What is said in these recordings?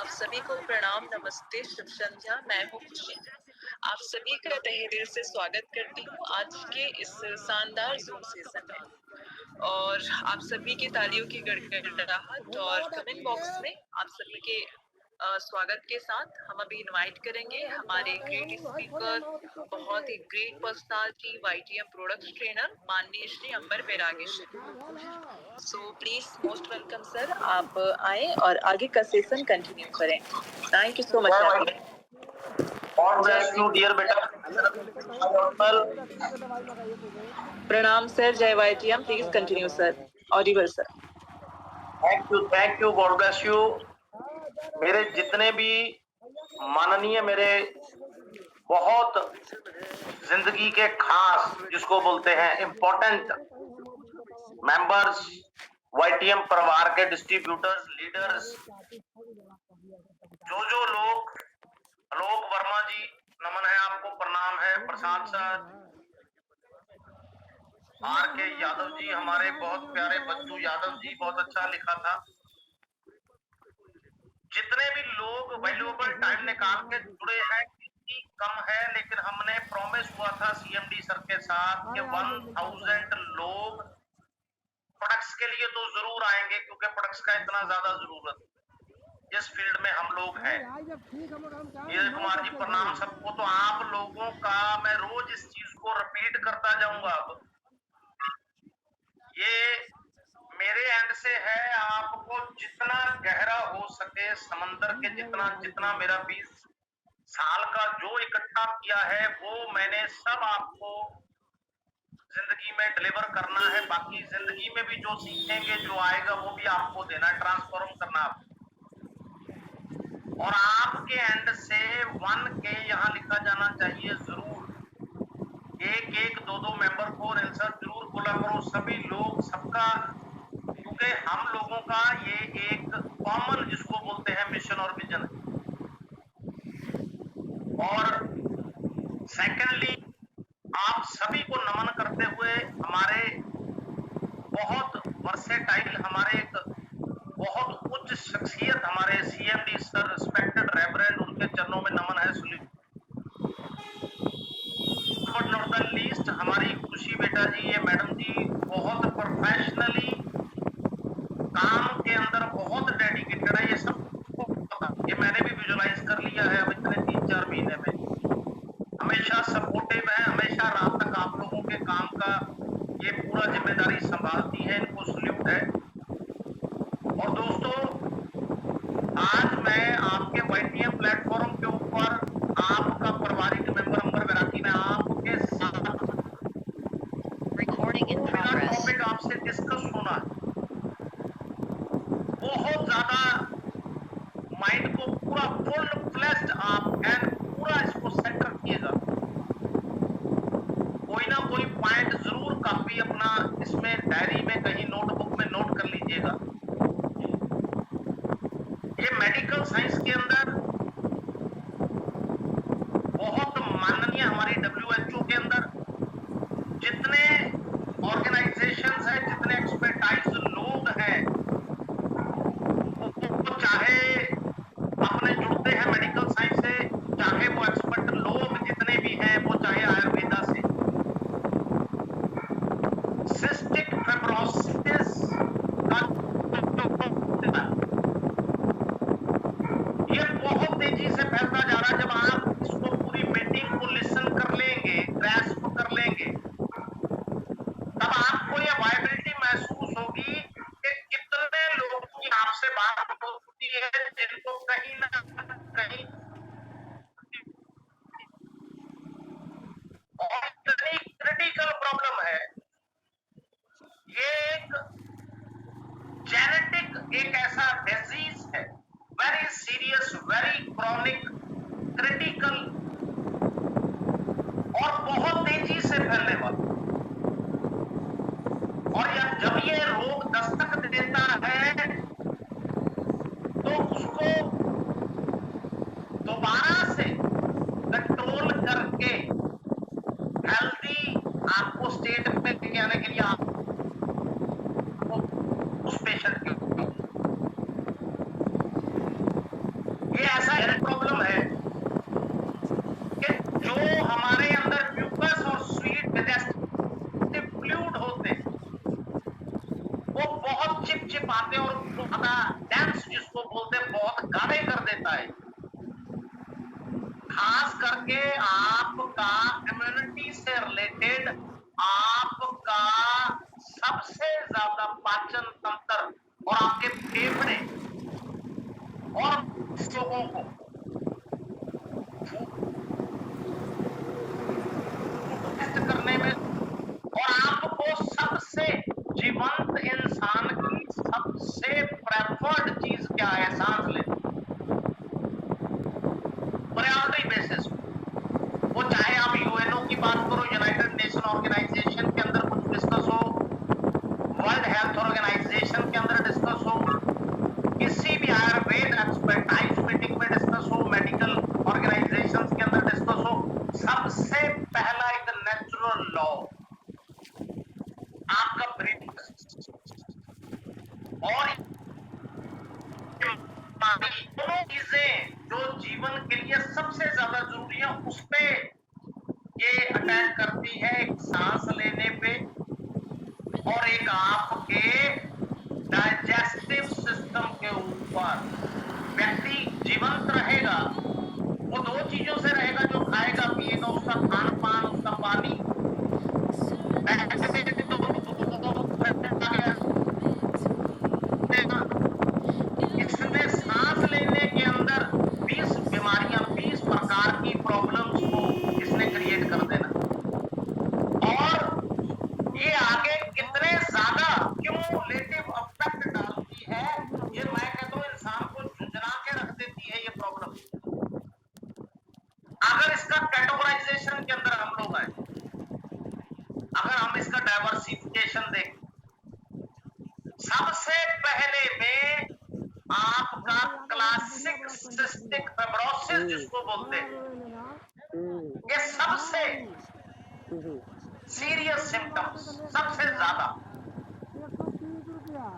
आप सभी को प्रणाम, नमस्ते, शुभ संध्या। मैं हूँ खुशी। आप सभी का तहे दिल से स्वागत करती हूँ आज के इस शानदार ज़ूम सेशन में। और आप सभी की तालियों की गड़गड़ाहट और कमेंट बॉक्स में आप सभी के स्वागत के साथ हम अभी इनवाइट करेंगे हमारे ग्रेट स्पीकर, बहुत ही great personality, YTM products trainer माननीय Shri Ambar Bairagi. So please most welcome sir, आप आए और आगे का सेशन कंटिन्यू करें। Thank you so much. प्रणाम सर, जय YTM। Please continue sir, audible sir. Thank you, God bless you. मेरे जितने भी माननीय, मेरे बहुत जिंदगी के खास, जिसको बोलते हैं इम्पोर्टेंट मेंबर्स, YTM परिवार के डिस्ट्रीब्यूटर्स, लीडर्स, जो लोग, आलोक वर्मा जी नमन है आपको, प्रणाम है। प्रशांत सर, RK यादव जी, हमारे बहुत प्यारे बच्चू यादव जी, बहुत अच्छा लिखा था। जितने भी लोग वैल्यूएबल टाइम निकाल के जुड़े हैं, कितनी कम है, लेकिन हमने प्रॉमिस हुआ था CMD सर के साथ कि 1000 लोग प्रोडक्ट्स के लिए तो जरूर आएंगे, क्योंकि प्रोडक्ट्स का इतना ज्यादा जरूरत जिस फील्ड में हम लोग हैं। नीरज कुमार जी प्रणाम सबको। तो आप लोगों का मैं रोज इस चीज को रिपीट करता जाऊंगा। अब ये मेरे एंड से है, आपको जितना गहरा हो सके समंदर के जितना मेरा 20 साल का जो इकट्ठा किया है, वो मैंने सब आपको जिंदगी में डिलीवर करना है। बाकी जिंदगी में भी जो सीखेंगे, जो आएगा, वो भी आपको देना, ट्रांसफॉर्म करना। और आपके एंड से 1K यहाँ लिखा जाना चाहिए जरूर। एक दो मेंबर को रिसर्च जरूर बोला करो, सभी लोग, सबका, क्योंकि हम लोगों का ये एक कॉमन, जिसको बोलते हैं, मिशन और विजन है। और सेकेंडली, आप सभी को नमन करते हुए, हमारे बहुत वर्सेटाइल, हमारे एक बहुत उच्च शख्सियत, हमारे CMD सर, रिस्पेक्टेड रेवरेंड, उनके चरणों में नमन है। बट नॉट द लीस्ट, हमारी खुशी बेटा जी, ये मैडम जी बहुत प्रोफेशनली काम के अंदर बहुत डेडिकेटेड है। ये सब ये मैंने भी विजुलाइज कर लिया है अब इतने 3-4 महीने में। हमेशा सपोर्टिव है, हमेशा रात तक आप लोगों के काम का ये पूरा जिम्मेदारी संभालती है, इनको सल्यूट है। और दोस्तों, आज मैं आपके YTM प्लेटफॉर्म के ऊपर आपका पारिवारिक मेंबर अंबर बैरागी ने आपके साथ टॉपिक आपसे डिस्कस होना है। बहुत ज्यादा माइंड को पूरा फुल फ्लेश्ड आप एंड पूरा इसको सेंटर किएगा। कोई ना कोई पॉइंट जरूर कॉपी अपना इसमें डायरी में कहीं नोटबुक में नोट कर लीजिएगा। ये मेडिकल साइंस के अंदर बहुत माननीय, हमारी WHO के अंदर जितने ऑर्गेनाइजेशंस हैं, जितने एक्सपर्टाइज लोग हैं, वो चाहे अपने जुड़ते हैं मेडिकल साइंस से, चाहे वो एक्सपर्ट लोग जितने भी हैं, वो चाहे आयुर्वेदा से, सिस्टिक फाइब्रोसिस ये बहुत तेजी से फैलता जा रहा है। जब आप इसको पूरी मीटिंग को लिसन कर लेंगे, ग्रैस्प कर लेंगे, तब आपको ये वायबिलिटी महसूस होगी कि कितने लोगों की आपसे बात होती है जिनको कहीं ना कहीं और इतनी क्रिटिकल प्रॉब्लम है। ये एक जेनेटिक एक ऐसा डिजीज है, very serious, very chronic, critical और बहुत तेजी से फैलने वाला। और जब ये रोग दस्तक देता है, तो उसको ऐसा प्रॉब्लम है कि जो हमारे अंदर म्यूकस और स्वीट डाइजेस्टिव फ्लूइड होते हैं वो बहुत चिपचिपाते और ज्यादा डेंस जिसको बोलते हैं बहुत गाढ़े कर देता है। खास करके आपका इम्यूनिटी से रिलेटेड आपका सबसे ज्यादा पाचन तंत्र और आपके फेफड़े और लोगों को टेस्ट करने में और आपको सबसे जीवंत इंसान की सबसे प्रेफर्ड चीज क्या है? सांस लेना। प्रायोरिटी बेसिस वो चाहे आप यूएनओ की बात करो, यूनाइटेड नेशन ऑर्गेनाइजेशन के अंदर कुछ डिस्कस हो, वर्ल्ड हेल्थ ऑर्गेनाइजेशन के अंदर डिस्कस हो, किसी भी आयुर्वेद एक्सपर्टाइज मीटिंग में डिस्कस हो, मेडिकल ऑर्गेनाइजेशंस के अंदर डिस्कस हो, सबसे पहला एक नेचुरल लॉ आपका ब्रीथिंग और दोनों चीजें जो जीवन के लिए सबसे ज्यादा जरूरी है उस पे ये अटैक करती है, एक सांस लेने पे और एक आपके डाइजेस्टिव सिस्टम के ऊपर। व्यक्ति जीवंत रहेगा वो दो चीजों से रहेगा, जो खाएगा पिएगा, उसका खान पान, उसका पानी। इसने सांस लेने के अंदर 20 बीमारियां, 20 प्रकार की प्रॉब्लम्स को इसने क्रिएट कर देना और ये आगे कितने ज्यादा क्यूमुलेटिव इफेक्ट डालती है, ये मैं कहता हूं इंसान को झुंझुला के रख देती है ये प्रॉब्लम। अगर इसका कैटेगराइजेशन के अंदर हम लोग आए, अगर हम इसका डाइवर्सिफिकेशन देखें, सबसे पहले में आपका क्लासिक सिस्टिक फाइब्रोसिस जिसको बोलते हैं, ये सबसे सीरियस सिम्टम्स, सबसे ज्यादा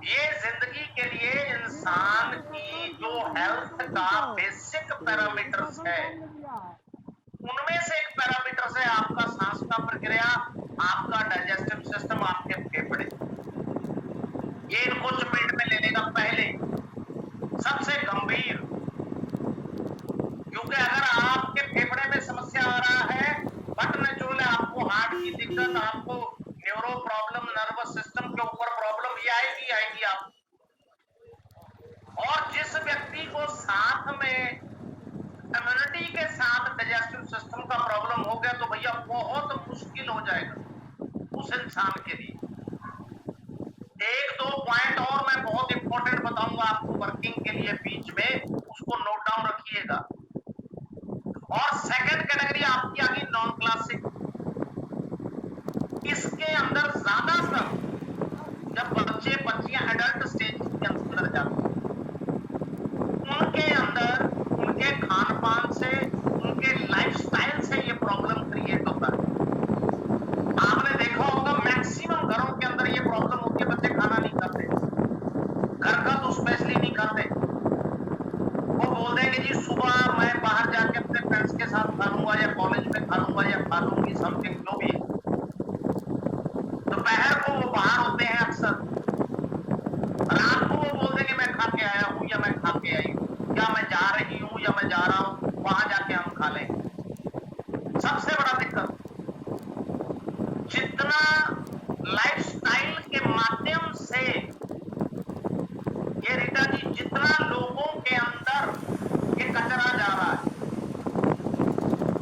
ये जिंदगी के लिए इंसान की जो हेल्थ का बेसिक पैरामीटर्स है उनमें से एक पैरामीटर है आपका सांस का प्रक्रिया, आपका डाइजेस्टिव सिस्टम, आपके फेफड़े। ये इनको चपेट में लेने का पहले सबसे गंभीर, क्योंकि अगर आपके फेफड़े में समस्या आ रहा है, बट न चोले आपको हार्ट की दिक्कत, आपको न्यूरो प्रॉब्लम, नर्वस सिस्टम के ऊपर प्रॉब्लम ये आएगी आप। और जिस व्यक्ति को साथ में इम्यूनिटी के साथ डाइजेस्टिव सिस्टम का प्रॉब्लम हो गया तो भैया बहुत मुश्किल हो जाएगा उस इंसान के लिए। एक दो पॉइंट और मैं बहुत इंपॉर्टेंट बताऊंगा आपको वर्किंग के लिए बीच में, उसको नोट डाउन रखिएगा। और सेकंड कैटेगरी आपकी आ गई नॉन क्लासिक। इसके अंदर ज्यादातर जब बच्चे बच्चियां एडल्ट स्टेज के अंदर जाते हैं, उनके अंदर उनके खान पान से, उनके लाइफस्टाइल से ये प्रॉब्लम क्रिएट होता है। आपने देखा होगा मैक्सिमम घरों के अंदर ये प्रॉब्लम होती है, बच्चे खाना नहीं खाते, घर का तो स्पेशली नहीं खाते। वो बोल देंगे जी सुबह मैं बाहर जाके अपने फ्रेंड्स के साथ खा लूंगा या कॉलेज में खा लूंगा या खा लूंगी, समथिंग जो भी है। दोपहर को वो बाहर होते हैं अक्सर, रात को वो बोल देंगे मैं खा के आया हूँ या मैं खा के आई हूँ, या मैं जा रही हूँ या मैं जा रहा हूँ, वहां जाके हम खा लेंगे। सबसे बड़ा दिक्कत, जितना लाइफस्टाइल के माध्यम से ये रीटा जी, जितना लोगों के अंदर ये कचरा जा रहा है,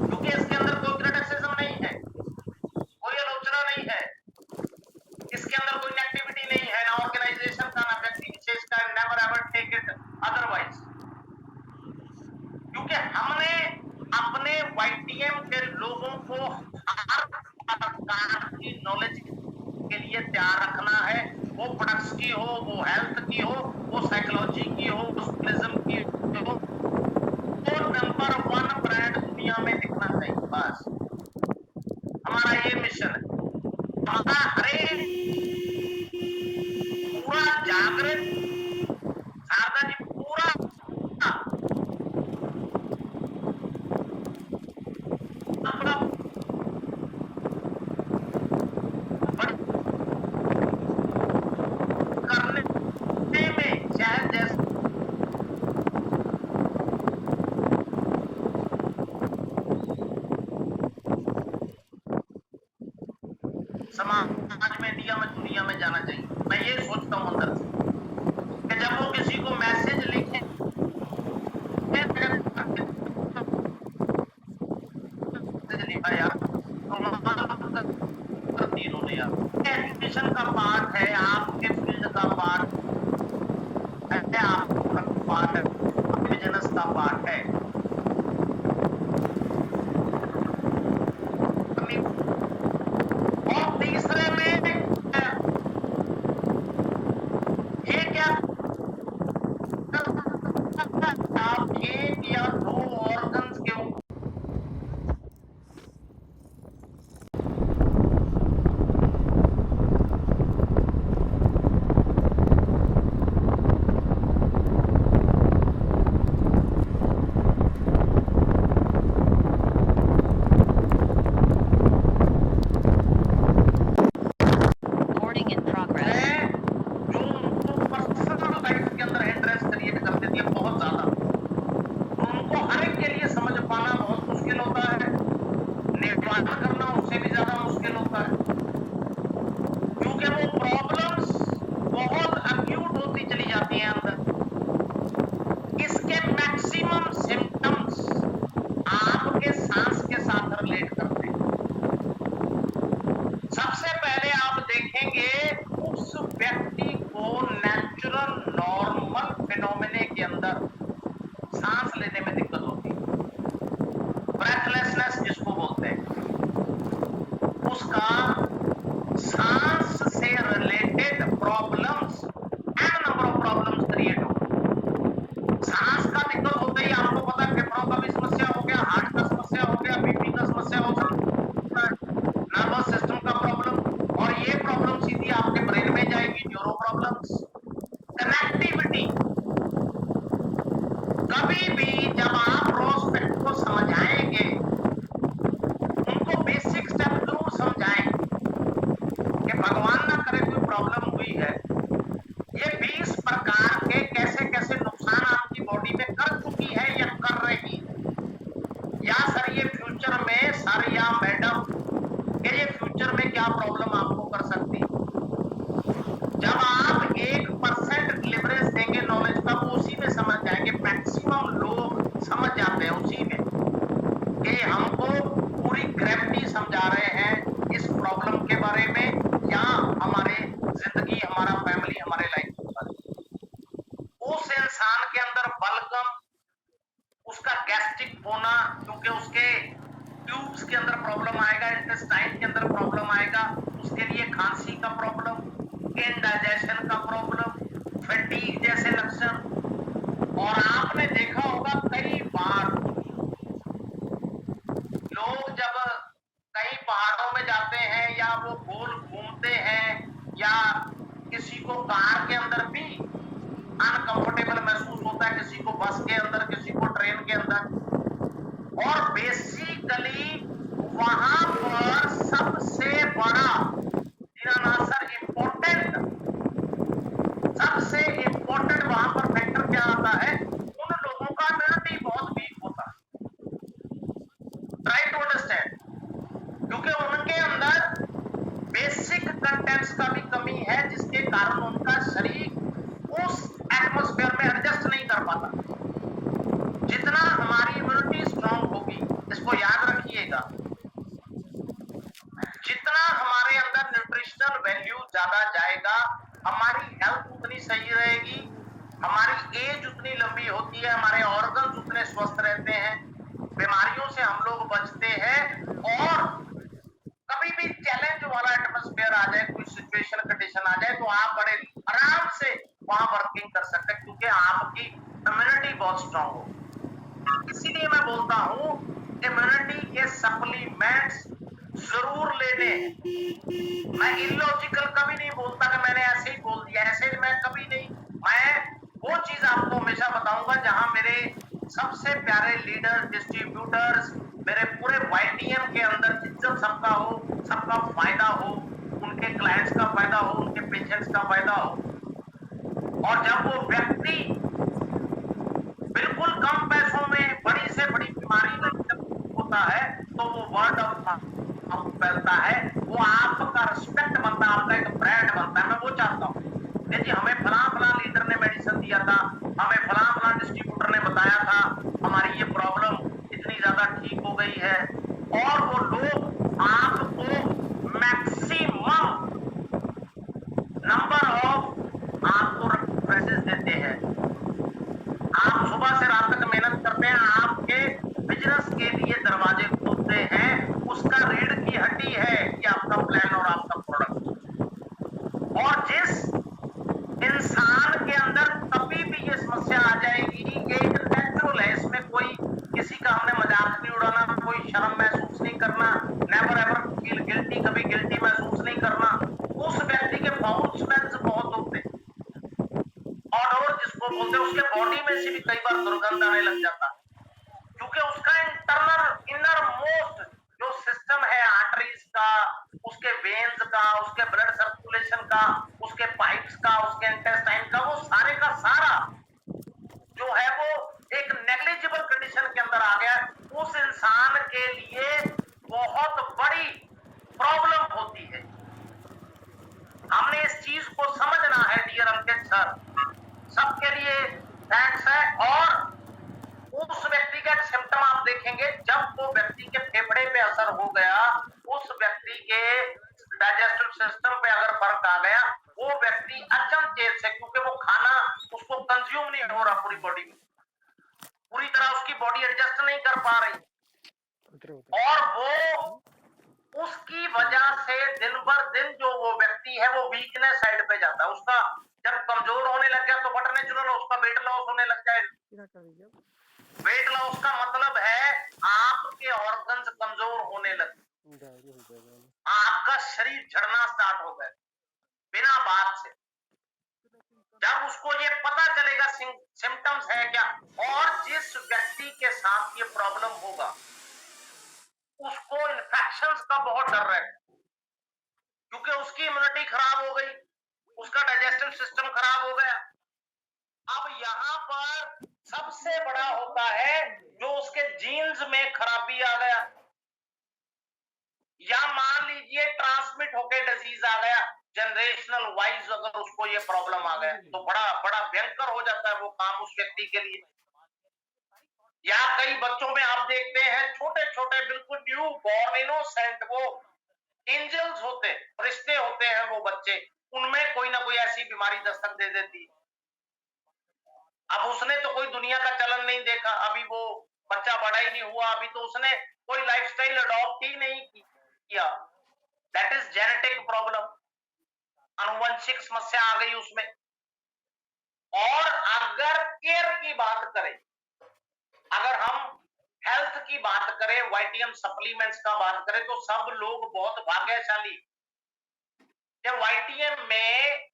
क्योंकि इसके अंदर कोई क्रिटिसिज्म नहीं है, कोई आलोचना नहीं है, इसके अंदर कोई नेगेटिविटी नहीं है, ना ऑर्गेनाइजेशन का, ना व्यक्ति विशेष का, never ever take it otherwise. क्योंकि हमने अपने वाईटीएम के लोगों को हर प्रकार की नॉलेज के लिए तैयार रखना है, वो प्रोडक्ट्स की हो, वो हेल्थ की हो, वो साइकोलॉजी की हो, टूरिज्म की हो, वो नंबर 1 ब्रांड दुनिया में दिखना चाहिए। बस हमारा ये मिशन है। हरे पूरा जागृत, शारदा जी पूरा इंडिया में दुनिया में जाना चाहिए। मैं ये सोचता हूँ अंदर से कि जब वो किसी को मैसेज लिखे लिखा यार इन्होंने यार एजुकेशन का पार्ट है, आपके फील्ड का पार्ट है, आपका पार्ट है, बिजनेस का पार्ट है। और तीसरे में ये क्या आप एक या दो ऑर्गन्स के Recording in progress. जो उनको पर्सनल लाइफ के अंदर इंटरेस्ट क्रिएट कर देती है बहुत ज्यादा, तो उनको हर एक के लिए समझ पाना बहुत मुश्किल होता है, निर्माण करना उससे भी ज्यादा मुश्किल होता है, क्योंकि वो प्रॉब्लम्स बहुत अक्यूट होती चली जाती हैं अंदर। इसके मैक्सिमम सिम्टम्स आपके सांस के साथ रिलेट करते हैं। सबसे पहले आप देखेंगे उस व्यक्ति को नेचुरल नॉर्मल फिनोमेने के अंदर सांस लेने में दिक्कत होती है, ब्रेथलेसनेस जिसको बोलते हैं, उसका सांस से related problems an number of problems create हो। सांस का दिक्कत होते ही आपको पता है फेफड़ों का भी समस्या हो गया, हार्ट का समस्या हो गया, बीपी का समस्या हो सकता है, नर्वस सिस्टम का प्रॉब्लम, और ये प्रॉब्लम सीधी आपके ब्रेन में जाएगी, न्यूरो प्रॉब्लम्स। कनेक्टिविटी, कभी भी जब आप प्रोस्पेक्ट को समझाएंगे, उनको बेसिक स्टेप जरूर समझाएं कि भगवान ना करे कोई प्रॉब्लम हुई है, ये 20 प्रकार के कैसे कैसे नुकसान आपकी बॉडी में कर चुकी है या कर रही है, या सर ये फ्यूचर में, सर या मैडम ये फ्यूचर में क्या प्रॉब्लम आपको कर सकती है। जब आप 1% लिवरेज देंगे नॉलेज का, वो उसी में समझ जाएंगे। मैक्सिमम लोग समझ जाते हैं उसी में कि हमको पूरी ग्रेविटी समझा रहे हैं इस प्रॉब्लम के बारे में, या हमारे जिंदगी, हमारा फैमिली, हमारे लाइफ के बारे में। उस इंसान के अंदर बलगम, उसका गैस्ट्रिक होना, क्योंकि उसके ट्यूब्स के अंदर प्रॉब्लम आएगा, इंटेस्टाइन के अंदर प्रॉब्लम आएगा, उसके लिए खांसी का प्रॉब्लम, इंडाइजेशन का प्रॉब्लम, फैटीग जैसे लक्षण। और आपने देखा होगा कई बार लोग जब कहीं पहाड़ों में जाते हैं, या वो गोल घूमते हैं, या किसी को कार के अंदर भी अनकंफर्टेबल महसूस होता है, किसी को बस के अंदर, किसी को ट्रेन के अंदर, और बेसिकली वहां पर सबसे बड़ा इम्पोर्टेंट, सबसे इम्पोर्टेंट वहां पर फैक्टर क्या आता है, उन लोगों का इम्यूनिटी बहुत वीक होता है। ट्राई टू अंडरस्टैंड, क्योंकि उनके अंदर बेसिक कंटेंट्स का भी कमी है, जिसके कारण उनका शरीर उस एटमॉस्फेयर में एडजस्ट नहीं कर पाता। जितना हमारी इम्यूनिटी स्ट्रांग होगी, इसको याद रखिएगा, जितना हमारे अंदर न्यूट्रिशनल वैल्यू ज्यादा जाएगा, हमारी हेल्थ उतनी सही रहेगी, हमारी एज उतनी लंबी होती है, हमारे ऑर्गन्स उतने स्वस्थ रहते हैं, बीमारियों से हम लोग बचते हैं। और कभी भी चैलेंज वाला एटमॉस्फेयर आ जाए, कोई सिचुएशन कंडीशन आ जाए, तो आप बड़े आराम से वहां वर्किंग कर सकते हैं, क्योंकि आपकी इम्यूनिटी बहुत स्ट्रांग हो। इसीलिए मैं बोलता हूं इम्यूनिटी के सप्लीमेंट्स जरूर लेने। मैं इलॉजिकल कभी नहीं बोलता कि मैंने ऐसे ही बोल दिया, ऐसे मैं कभी नहीं। मैं वो चीज आपको हमेशा बताऊंगा जहां मेरे सबसे प्यारे लीडर, डिस्ट्रीब्यूटर्स, मेरे पूरे YTM के अंदर इज्जत सबका हो, सबका फायदा हो, उनके क्लाइंट्स का फायदा हो, उनके पेशेंट्स का फायदा हो। और जब वो व्यक्ति बिल्कुल कम पैसों में बड़ी से बड़ी बीमारी में होता है, तो वो वर्ड ऑफ माउथ फैलता है, वो आपका रिस्पेक्ट बनता है, आपका एक ब्रांड बनता है। मैं वो चाहता हूँ कि जी हमें फलां लीडर ने मेडिसिन दिया था, हमें फलां डिस्ट्रीब्यूटर ने बताया था, हमारी ये प्रॉब्लम इतनी ज्यादा ठीक हो गई है, और वो लोग आपको मैक्सिमम नंबर ऑफ आपको रेफरेंसेस देते हैं। आप सुबह से रात तक मेहनत करते हैं, आपके बिजनेस के लिए दरवाजे खोलते हैं, उसका रीढ़ की हड्डी है कि आपका प्लान और आपका प्रोडक्ट। और जिस इंसान के अंदर कभी भी ये समस्या आ जाएगी, ये एक नेचुरल है, इसमें कोई किसी का हमने मजाक नहीं उड़ाना, कोई शर्म महसूस नहीं करना, नेवर एवर फील गिल्टी, कभी गिल्टी महसूस नहीं करना। उस व्यक्ति के बाउल स्मेल्स बहुत होते हैं, और जिसको बोलते हैं, उसके बॉडी में से भी कई बार दुर्गंध आने लग जाता है, क्योंकि उसका इंटरनल इनर मोस्ट जो सिस्टम है आर्टरीज का, उसके वेन्स का, उसके ब्लड सर्कुलेशन का, उसके पाइप्स का, उसके इंटेस्टाइन का, वो सारे का सारा जो है वो एक नेग्लिजिबल कंडीशन के अंदर आ गया। उस इंसान के लिए बहुत बड़ी प्रॉब्लम होती है। हमने इस चीज को समझना है डियर अंकित सर, सबके लिए थैंक्स है। और उस व्यक्ति का एक सिम्टम आप देखेंगे, जब वो व्यक्ति के फेफड़े पे असर हो गया, उस व्यक्ति के डाइजेस्टिव सिस्टम पे अगर फर्क आ गया, वो व्यक्ति अचंचेत से, क्योंकि वो खाना उसको कंज्यूम नहीं हो रहा पूरी बॉडी में, पूरी तरह उसकी बॉडी एडजस्ट नहीं कर पा रही, और वो उसकी वजह से दिन भर दिन जो वो व्यक्ति है वो वीकनेस साइड पे जाता है। उसका जब कमजोर होने लग गया तो बट नेचुरल उसका वेट लॉस होने लग जाएगा। वेट लॉस का मतलब है आपके ऑर्गन्स कमजोर होने लगे, आपका शरीर झड़ना स्टार्ट हो गया बिना बात से। जब उसको ये पता चलेगा सिम्टम्स है क्या, और जिस व्यक्ति के साथ ये प्रॉब्लम होगा उसको इन्फेक्शंस का बहुत डर रहेगा, क्योंकि उसकी इम्यूनिटी खराब हो गई, उसका डाइजेस्टिव सिस्टम खराब हो गया। अब यहाँ पर सबसे बड़ा होता है जो उसके जीन्स में खराबी आ गया, या मान लीजिए ट्रांसमिट होकर डिजीज आ गया, जनरेशनल वाइज अगर उसको ये प्रॉब्लम आ गया तो बड़ा बड़ा भयंकर हो जाता है वो काम उस व्यक्ति के लिए। या कई बच्चों में आप देखते हैं छोटे छोटे बिल्कुल न्यू बॉर्न इनोसेंट, वो एंजल्स होते, फरिश्ते होते हैं वो बच्चे, उनमें कोई ना कोई ऐसी बीमारी दस्तक दे देती। अब उसने तो कोई दुनिया का चलन नहीं देखा, अभी वो बच्चा बड़ा ही नहीं हुआ, अभी तो उसने कोई लाइफस्टाइल अडॉप्ट ही नहीं किया। दैट इज जेनेटिक प्रॉब्लम, आनुवंशिक समस्या आ गई उसमें। और अगर केयर की बात करें, अगर हम हेल्थ की बात करें, वाइटियम सप्लीमेंट्स का बात करें, तो सब लोग बहुत भाग्यशाली। वाइटियम में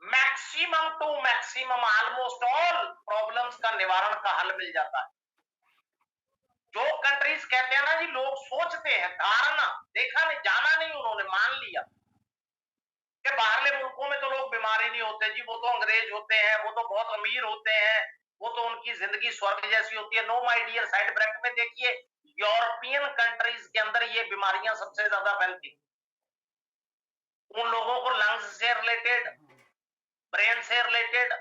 maximum to maximum almost all problems का निवारण का हल मिल जाता है। जो कंट्रीज कहते हैं ना जी, लोग सोचते हैं, धारणा, देखा नहीं, जाना नहीं, उन्होंने मान लिया कि बाहरले मुल्कों में तो लोग बीमार ही नहीं होते जी, वो तो अंग्रेज होते हैं, वो तो बहुत अमीर होते हैं, वो तो उनकी जिंदगी स्वर्ग जैसी होती है। No my dear, side bracket में देखिए, यूरोपियन कंट्रीज के अंदर ये बीमारियां सबसे ज्यादा फैलती। उन लोगों को लंग्स से रिलेटेड, ब्रेन से रिलेटेड,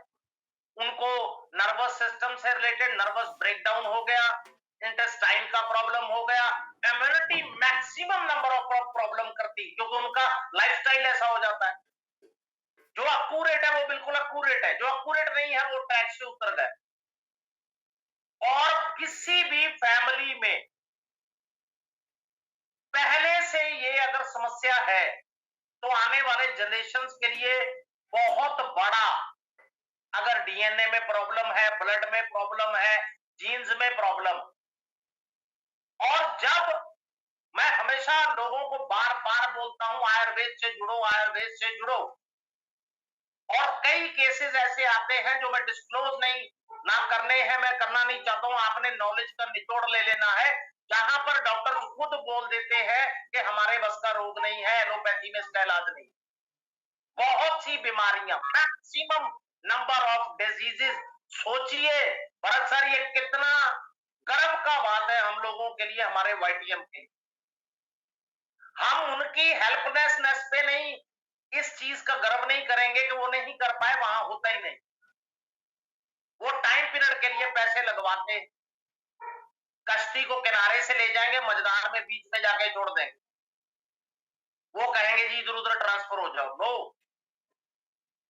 उनको नर्वस सिस्टम से रिलेटेड नर्वस ब्रेकडाउन हो गया, इंटेस्टाइन का प्रॉब्लम हो गया, immunity maximum number of problem करती, क्योंकि उनका लाइफस्टाइल ऐसा हो जाता है। जो अक्यूरेट है वो बिल्कुल अक्यूरेट है, जो अक्यूरेट नहीं है वो ट्रैक से उतर गए। और किसी भी फैमिली में पहले से ये अगर समस्या है तो आने वाले जनरेशन के लिए बहुत बड़ा, अगर डीएनए में प्रॉब्लम है, ब्लड में प्रॉब्लम है, जीन्स में प्रॉब्लम। और जब मैं हमेशा लोगों को बार बार बोलता हूं आयुर्वेद से जुड़ो, आयुर्वेद से जुड़ो, और कई केसेस ऐसे आते हैं जो मैं डिस्क्लोज नहीं ना करने हैं, मैं करना नहीं चाहता हूं, आपने नॉलेज का निचोड़ ले लेना है, जहां पर डॉक्टर खुद बोल देते हैं कि हमारे बस का रोग नहीं है, एलोपैथी में इसका इलाज नहीं। बहुत सी बीमारियां, मैक्सिमम नंबर ऑफ डिजीजेस। सोचिए भरत सर, ये कितना गर्व का बात है हम लोगों के लिए, हमारे वाईटीएम के। हम उनकी हेल्पलेसनेस पे नहीं, इस चीज का गर्व नहीं करेंगे कि वो नहीं कर पाए, वहां होता ही नहीं। वो टाइम पीरियड के लिए पैसे लगवाते हैं, कश्ती को किनारे से ले जाएंगे, मझधार में बीच में जाके छोड़ देंगे। वो कहेंगे जी इधर उधर ट्रांसफर हो जाओ। नो,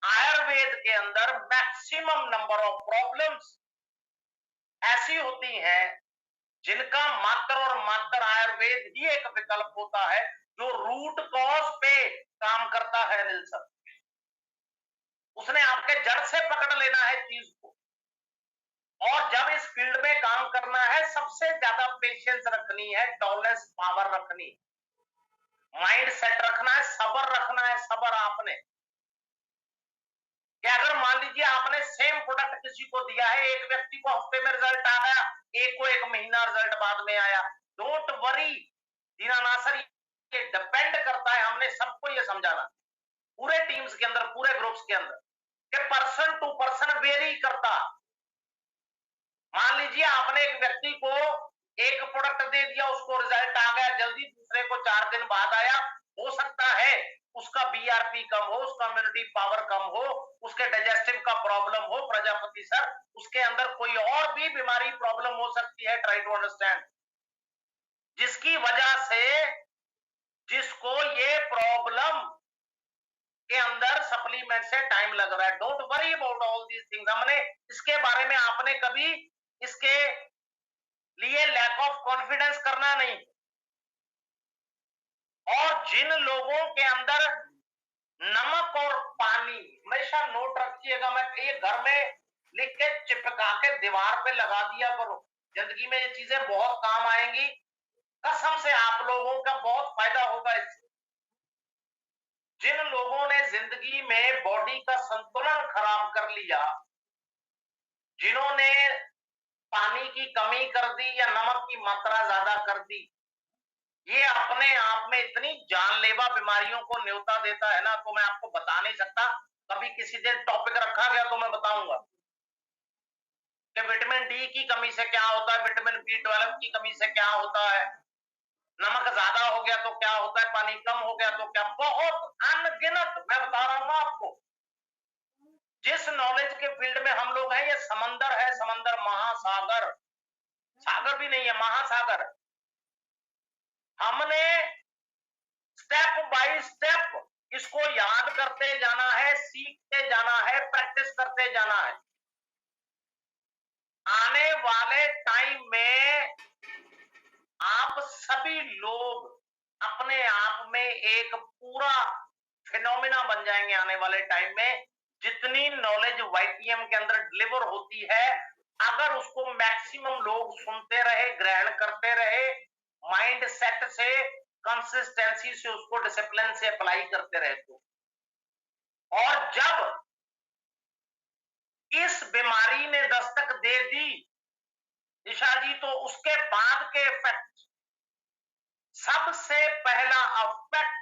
आयुर्वेद के अंदर मैक्सिमम नंबर ऑफ प्रॉब्लम्स ऐसी होती हैं जिनका मात्र और मात्र आयुर्वेद ही एक विकल्प होता है जो रूट कॉज पे काम करता है। निल्सन, उसने आपके जड़ से पकड़ लेना है चीज को। और जब इस फील्ड में काम करना है, सबसे ज्यादा पेशेंस रखनी है, टॉलरेंस पावर रखनी, माइंड सेट रखना है, सबर रखना है। सबर आपने कि अगर मान लीजिए आपने सेम प्रोडक्ट किसी को दिया है, एक व्यक्ति को हफ्ते में रिजल्ट आ गया, एक को 1 महीना रिजल्ट बाद में आया, डोंट वरी दीनानाथ सर, ये डिपेंड करता है। हमने सबको ये समझाना, पूरे टीम्स के अंदर, पूरे ग्रुप्स के अंदर, कि पर्सन टू पर्सन वेरी करता। मान लीजिए आपने एक व्यक्ति को एक प्रोडक्ट दे दिया, उसको रिजल्ट आ गया जल्दी, दूसरे को 4 दिन बाद आया, हो सकता है उसका बीआरपी कम हो, उसका इम्यूनिटी पावर कम हो, उसके डाइजेस्टिव का प्रॉब्लम हो। प्रजापति सर, उसके अंदर कोई और भी बीमारी प्रॉब्लम हो सकती है, ट्राई टू अंडरस्टैंड, जिसकी वजह से जिसको ये प्रॉब्लम के अंदर सप्लीमेंट से टाइम लग रहा है। Don't worry about all these things. हमने इसके बारे में, आपने कभी इसके लिए लैक ऑफ कॉन्फिडेंस करना नहीं। और जिन लोगों के अंदर नमक और पानी, हमेशा नोट रखिएगा, मैं ये घर में लिख के चिपका के दीवार पे लगा दिया करो, जिंदगी में ये चीजें बहुत काम आएंगी। कसम से आप लोगों का बहुत फायदा होगा इससे। जिन लोगों ने जिंदगी में बॉडी का संतुलन खराब कर लिया, जिन्होंने पानी की कमी कर दी या नमक की मात्रा ज्यादा कर दी, ये अपने आप में इतनी जानलेवा बीमारियों को न्योता देता है ना, तो मैं आपको बता नहीं सकता। कभी किसी दिन टॉपिक रखा गया तो मैं बताऊंगा कि विटामिन डी की कमी से क्या होता है, विटामिन बी 12 की कमी से क्या होता है, नमक ज्यादा हो गया तो क्या होता है, पानी कम हो गया तो क्या। बहुत अनगिनत मैं बता रहा हूं आपको। जिस नॉलेज के फील्ड में हम लोग हैं, ये समंदर है, समंदर, महासागर, सागर भी नहीं है, महासागर। हमने स्टेप बाय स्टेप इसको याद करते जाना है, सीखते जाना है, प्रैक्टिस करते जाना है। आने वाले टाइम में आप सभी लोग अपने आप में एक पूरा फिनोमिना बन जाएंगे। आने वाले टाइम में जितनी नॉलेज वाईटीएम के अंदर डिलीवर होती है, अगर उसको मैक्सिमम लोग सुनते रहे, ग्रहण करते रहे, माइंड सेट से, कंसिस्टेंसी से, उसको डिसिप्लिन से अप्लाई करते रहे तो, और जब इस बीमारी ने दस्तक दे दी निशा जी, तो उसके बाद के इफेक्ट, सबसे पहला इफेक्ट,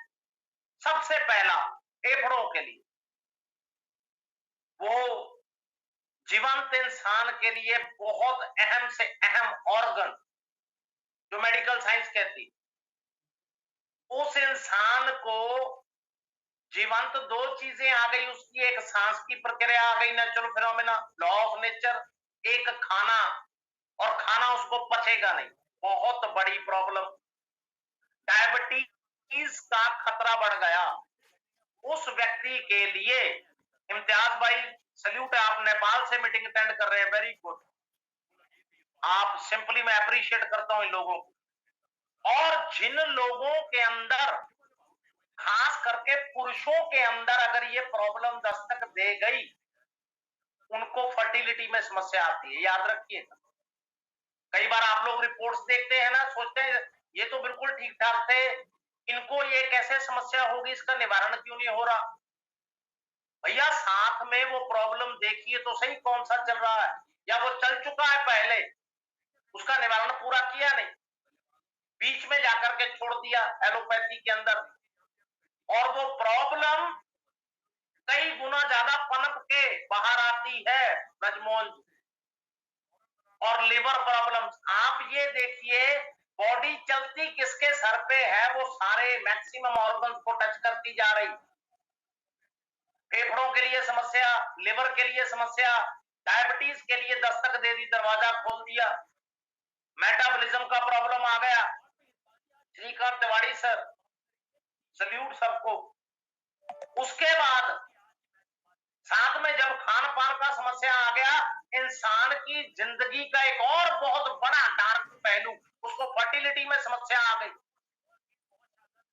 सबसे पहला फेफड़ों के लिए, वो जीवंत इंसान के लिए बहुत अहम से अहम ऑर्गन जो मेडिकल साइंस कहती, उस इंसान को जीवंत, दो चीजें आ गई उसकी, एक सांस की प्रक्रिया आ गई, natural phenomena, law of nature, एक खाना, और खाना उसको पचेगा नहीं, बहुत बड़ी प्रॉब्लम। डायबिटीज का खतरा बढ़ गया उस व्यक्ति के लिए। इम्तियाज भाई, सल्यूट है, आप नेपाल से मीटिंग अटेंड कर रहे हैं, वेरी गुड। आप सिंपली, मैं अप्रिशिएट करता हूं इन लोगों को। और जिन लोगों के अंदर, खास करके पुरुषों के अंदर, अगर ये प्रॉब्लम दस्तक दे गई, उनको फर्टिलिटी में समस्या आती है, याद रखिएगा। कई बार आप लोग रिपोर्ट्स देखते हैं ना, सोचते हैं ये तो बिल्कुल ठीक ठाक थे, इनको ये कैसे समस्या होगी, इसका निवारण क्यों नहीं हो रहा। भैया साथ में वो प्रॉब्लम देखिए तो सही, कौन सा चल रहा है, या वो चल चुका है पहले, उसका निवारण पूरा किया नहीं, बीच में जाकर के छोड़ दिया एलोपैथी के अंदर, और वो प्रॉब्लम कई गुना ज्यादा पनप के बाहर आती है। ब्रजमोहन, और लिवर प्रॉब्लम्स आप ये देखिए बॉडी चलती किसके सर पे है, वो सारे मैक्सिमम ऑर्गन्स को टच करती जा रही। फेफड़ों के लिए समस्या, लिवर के लिए समस्या, डायबिटीज के लिए दस्तक दे दी, दरवाजा खोल दिया, मेटाबॉलिज्म का प्रॉब्लम आ गया। श्रीकांत तिवारी सर, सल्यूट सबको। उसके बाद साथ में जब खान पान का समस्या आ गया, इंसान की जिंदगी का एक और बहुत बड़ा डार्क पहलू, उसको फर्टिलिटी में समस्या आ गई।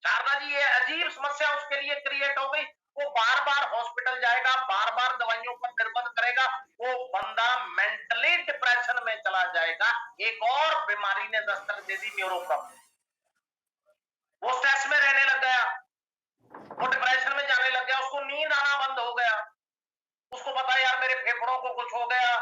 शारदा जी, ये अजीब समस्या उसके लिए क्रिएट हो गई। वो बार बार हॉस्पिटल जाएगा, बार बार दवाइयों पर निर्भर करेगा, वो बंदा मेंटली डिप्रेशन में चला जाएगा। एक और बीमारी ने दस्तक दे दी, न्यूरो प्रॉब्लम। वो स्ट्रेस में रहने लग गया, वो डिप्रेशन में जाने लग गया, उसको नींद आना बंद हो गया। उसको पता है यार मेरे फेफड़ों को कुछ हो गया,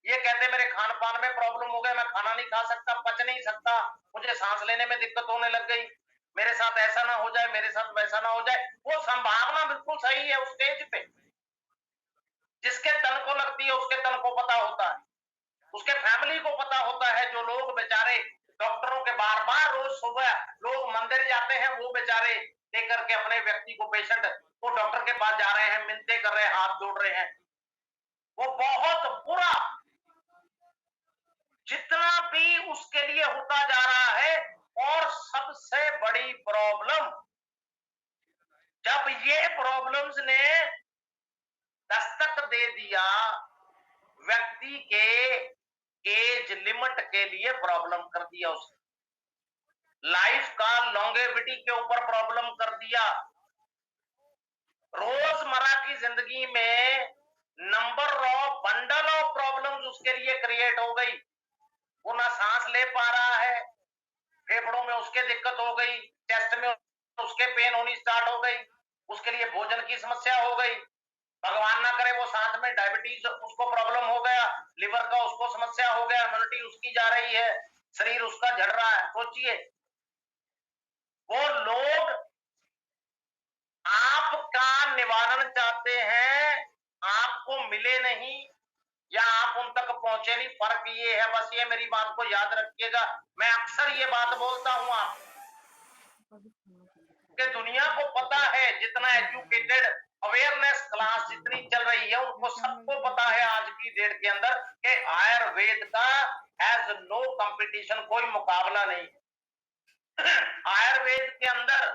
ये कहते मेरे खान पान में प्रॉब्लम हो गया, मैं खाना नहीं खा सकता, पच नहीं सकता, मुझे सांस लेने में दिक्कत होने लग गई, मेरे साथ ऐसा ना हो जाए, मेरे साथ वैसा ना हो जाए। वो संभावना बिल्कुल सही है उस स्टेज पे। जिसके तन को लगती है उसके तन को पता होता है, उसके फैमिली को पता होता है। जो लोग बेचारे डॉक्टरों के बार बार रोज सुबह लोग मंदिर जाते हैं, वो बेचारे लेकर के अपने व्यक्ति को, पेशेंट को डॉक्टर के पास जा रहे हैं, मिन्नतें कर रहे हैं, हाथ जोड़ रहे हैं, वो बहुत बुरा। जितना भी उसके लिए होता जा रहा है। और सबसे बड़ी प्रॉब्लम, जब ये प्रॉब्लम्स ने दस्तक दे दिया व्यक्ति के एज लिमिट के लिए, प्रॉब्लम कर दिया उसने, लाइफ का लॉन्गेविटी के ऊपर प्रॉब्लम कर दिया। रोजमर्रा की जिंदगी में number of bundle of problems उसके लिए क्रिएट हो गई। वो ना सांस ले पा रहा है, फेफड़ों में उसके दिक्कत हो गई, चेस्ट में उसके पेन होनी स्टार्ट हो गई, उसके लिए भोजन की समस्या हो गई, भगवान ना करे वो साथ में डायबिटीज उसको प्रॉब्लम हो गया, लिवर का उसको समस्या हो गया, इम्यूनिटी उसकी जा रही है, शरीर उसका झड़ रहा है। सोचिए, वो लोग आपका निवारण चाहते हैं, आपको मिले नहीं या आप उन तक पहुंचे नहीं। फर्क ये है, बस ये मेरी बात को याद रखिएगा। मैं अक्सर ये बात बोलता हूं आप कि दुनिया को पता है, जितना एजुकेटेड अवेयरनेस क्लास जितनी चल रही है, उनको सबको पता है आज की डेट के अंदर कि आयुर्वेद का हैज नो कंपटीशन, कोई मुकाबला नहीं। आयुर्वेद के अंदर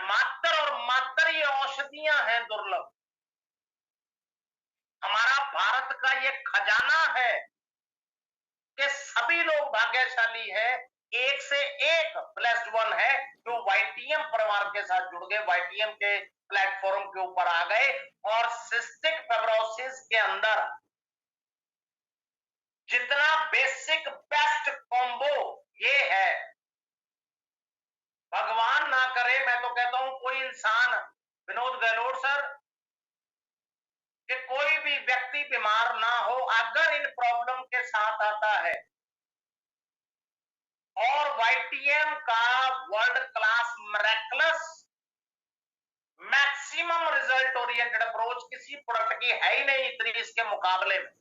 मात्र और मात्र ये औषधियां हैं दुर्लभ। हमारा भारत का ये खजाना है कि सभी लोग भाग्यशाली है, एक से एक ब्लेस्ड वन है जो वाईटीएम परिवार के साथ जुड़ गए, वाईटीएम के प्लेटफॉर्म के ऊपर आ गए। और सिस्टिक फाइब्रोसिस के अंदर जितना बेसिक बेस्ट कॉम्बो ये है, भगवान ना करे, मैं तो कहता हूं कोई इंसान, विनोद गहलोत सर, कि कोई भी व्यक्ति बीमार ना हो अगर इन प्रॉब्लम के साथ आता है। और वाईटीएम का world class miracles maximum result oriented approach किसी प्रोडक्ट की है ही नहीं इतनी इसके मुकाबले में।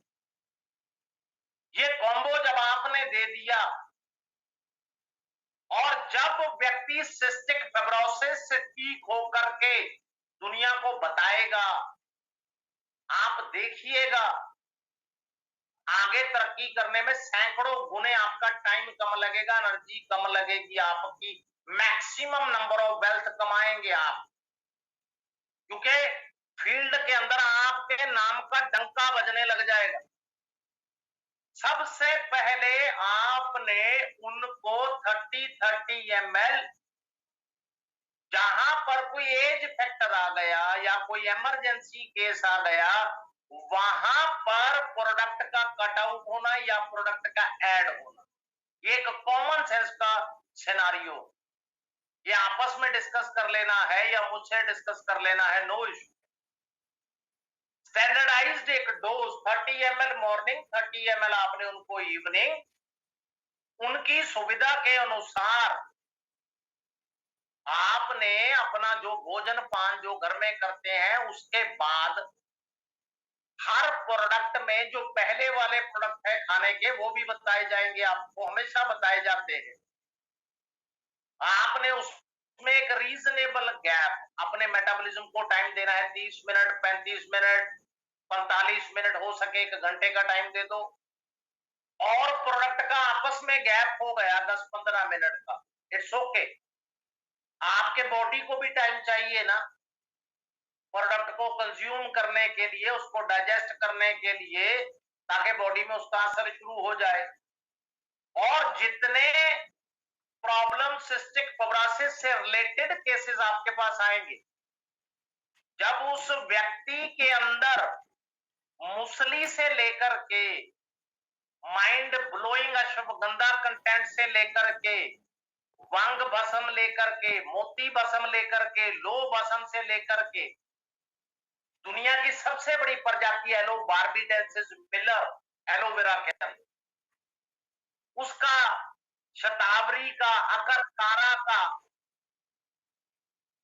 ये कॉम्बो जब आपने दे दिया, और जब व्यक्ति सिस्टिक फाइब्रोसिस से ठीक होकर के दुनिया को बताएगा, आप देखिएगा आगे तरक्की करने में सैकड़ों गुने आपका टाइम कम लगेगा, एनर्जी कम लगेगी, आपकी मैक्सिमम नंबर ऑफ वेल्थ कमाएंगे आप। क्योंकि फील्ड के अंदर आपके नाम का डंका बजने लग जाएगा। सबसे पहले आपने उनको 30-30 ml, जहां पर कोई एज फैक्टर आ गया या कोई इमरजेंसी केस आ गया, वहां पर प्रोडक्ट का कट आउट होना या प्रोडक्ट का ऐड होना, ये एक कॉमन सेंस का सिनारियो। ये आपस में डिस्कस कर लेना है या मुझसे डिस्कस कर लेना है, नो इश्यू। स्टैंडर्डाइज्ड एक डोज 30 ml मॉर्निंग, 30 ml आपने उनको इवनिंग, उनकी सुविधा के अनुसार आपने अपना जो भोजन पान जो घर में करते हैं उसके बाद हर प्रोडक्ट में जो पहले वाले प्रोडक्ट है खाने के वो भी बताए जाएंगे, आपको हमेशा बताए जाते हैं। आपने उसमें एक रीजनेबल गैप, अपने मेटाबॉलिज्म को टाइम देना है, 30 मिनट, 35 मिनट, 45 मिनट, हो सके 1 घंटे का टाइम दे दो। और प्रोडक्ट का आपस में गैप हो गया 10-15 मिनट का, इट्स ओके। आपके बॉडी को भी टाइम चाहिए ना प्रोडक्ट को कंज्यूम करने के लिए, उसको डाइजेस्ट करने के लिए, ताकि बॉडी में उसका असर शुरू हो जाए। और जितने प्रॉब्लम सिस्टिक फाइब्रोसिस से रिलेटेड केसेस आपके पास आएंगे, जब उस व्यक्ति के अंदर मुसली से लेकर के माइंड ब्लोइंग अश्वगंधा कंटेंट से लेकर के वांग भस्म लेकर के, मोती भस्म लेकर के, लो भस्म से लेकर के, दुनिया की सबसे बड़ी प्रजाति एलो बार्बीडेंसिस मिलर एलोवेरा के अंदर, उसका, शतावरी का, अकरकारा का,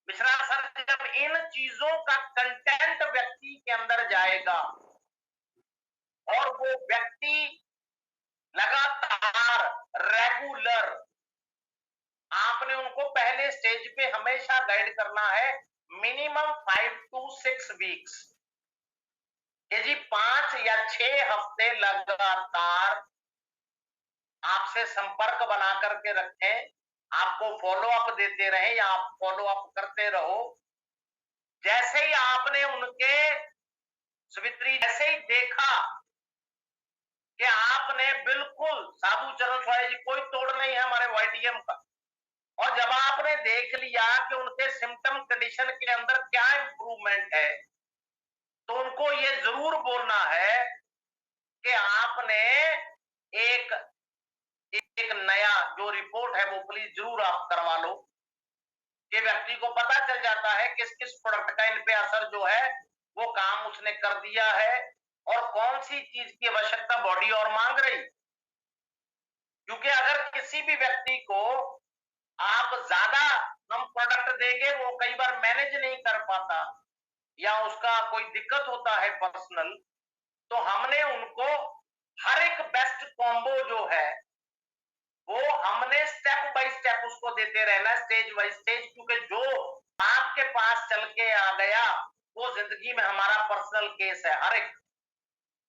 मिश्रा सर, जब इन चीजों का कंटेंट व्यक्ति के अंदर जाएगा और वो व्यक्ति लगातार रेगुलर, आपने उनको पहले स्टेज पे हमेशा गाइड करना है मिनिमम 5 to 6 वीक्स, कि जी 5 या 6 हफ्ते लगातार आपसे संपर्क बना करके रखें, आपको फॉलो अप देते रहे या आप फॉलो अप करते रहो। जैसे ही आपने उनके सवित्री जैसे ही देखा कि आपने बिल्कुल, साधु चरण स्वामी जी, कोई तोड़ नहीं है हमारे वाईटीएम का, और जब आपने देख लिया कि उनके सिम्टम कंडीशन के अंदर क्या इंप्रूवमेंट है, तो उनको ये जरूर बोलना है कि आपने एक एक नया जो रिपोर्ट है वो प्लीज जरूर आप करवा लो, कि व्यक्ति को पता चल जाता है किस किस प्रोडक्ट का इन पे असर जो है वो काम उसने कर दिया है, और कौन सी चीज की आवश्यकता बॉडी और मांग रही। क्योंकि अगर किसी भी व्यक्ति को आप ज्यादा हम प्रोडक्ट देंगे, वो कई बार मैनेज नहीं कर पाता या उसका कोई दिक्कत होता है पर्सनल, तो हमने उनको हर एक बेस्ट कॉम्बो जो है वो हमने स्टेप बाय स्टेप उसको देते रहना, स्टेज बाय स्टेज, क्योंकि जो आपके पास चल के आ गया वो जिंदगी में हमारा पर्सनल केस है। हर एक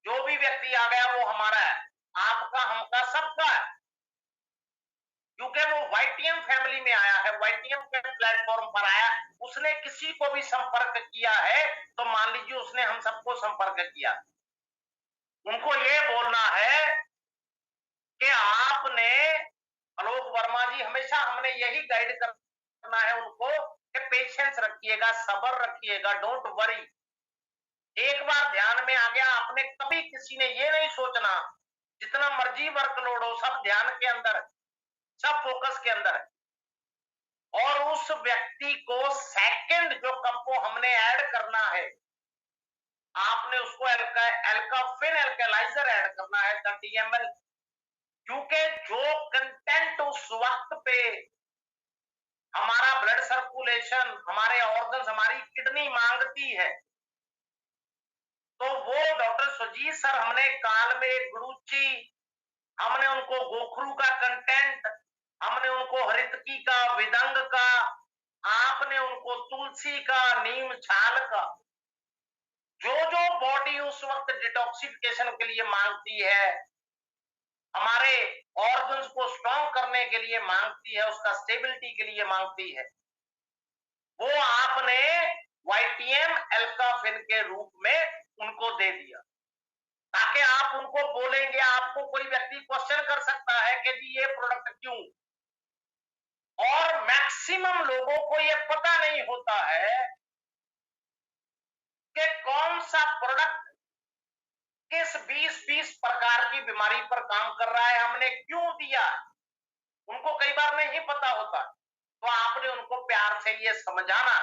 जो भी व्यक्ति आ गया वो हमारा है, आपका, हमका, सबका है, क्योंकि वो वाईटीएम फैमिली में आया है, वाईटीएम के प्लेटफॉर्म पर आया। उसने किसी को भी संपर्क किया है तो मान लीजिए उसने हम सबको संपर्क किया, उनको ये बोलना है कि आपने, आलोक वर्मा जी, हमेशा हमने यही गाइड करना है उनको कि पेशेंस रखिएगा, सब्र रखिएगा, डोंट वरी। एक बार ध्यान में आ गया, आपने कभी किसी ने ये नहीं सोचना, जितना मर्जी वर्कलोड हो, सब ध्यान के अंदर, सब फोकस के अंदर है। और उस व्यक्ति को सेकंड जो कंपो हमने ऐड करना है, आपने उसको एल्काफिन एल्कलाइजर ऐड करना है 30 ml, क्योंकि जो कंटेंट उस वक्त पे हमारा ब्लड सर्कुलेशन, हमारे ऑर्गन्स, हमारी किडनी मांगती है, तो वो डॉक्टर सुजीत सर, हमने काल में गुरुची, हमने उनको गोखरू का कंटेंट, हमने उनको हरितकी का, विदंग का, आपने उनको तुलसी का, नीम छाल का, जो जो बॉडी उस वक्त डिटॉक्सिफिकेशन के लिए मांगती है, हमारे ऑर्गन्स को स्ट्रॉन्ग करने के लिए मांगती है, उसका स्टेबिलिटी के लिए मांगती है, वो आपने वाईटीएम एल्काफिन के रूप में उनको दे दिया, ताकि आप उनको बोलेंगे, आपको कोई व्यक्ति क्वेश्चन कर सकता है कि जी ये प्रोडक्ट क्यों, और मैक्सिमम लोगों को ये पता नहीं होता है कि कौन सा प्रोडक्ट किस 20-20 प्रकार की बीमारी पर काम कर रहा है, हमने क्यों दिया, उनको कई बार नहीं पता होता। तो आपने उनको प्यार से ये समझाना,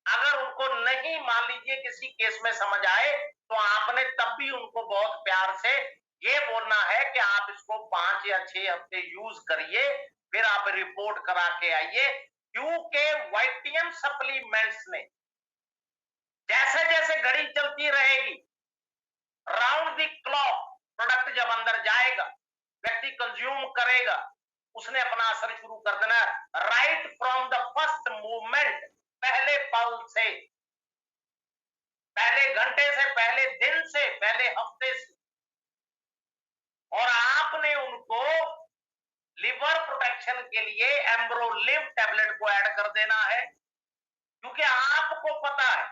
अगर उनको नहीं, मान लीजिए किसी केस में समझ आए, तो आपने तब भी उनको बहुत प्यार से ये बोलना है कि आप इसको 5 या 6 हफ्ते यूज करिए, फिर आप रिपोर्ट करा के आइए, क्योंकि वाईटीएम सप्लीमेंट्स ने जैसे जैसे घड़ी चलती रहेगी, राउंड द क्लॉक प्रोडक्ट जब अंदर जाएगा, व्यक्ति कंज्यूम करेगा, उसने अपना असर शुरू कर देना, right from the first movement, पहले पल से, पहले घंटे से, पहले दिन से, पहले हफ्ते से। और आपने उनको लिवर प्रोटेक्शन के लिए एम्ब्रोलिव टैबलेट को ऐड कर देना है, क्योंकि आपको पता है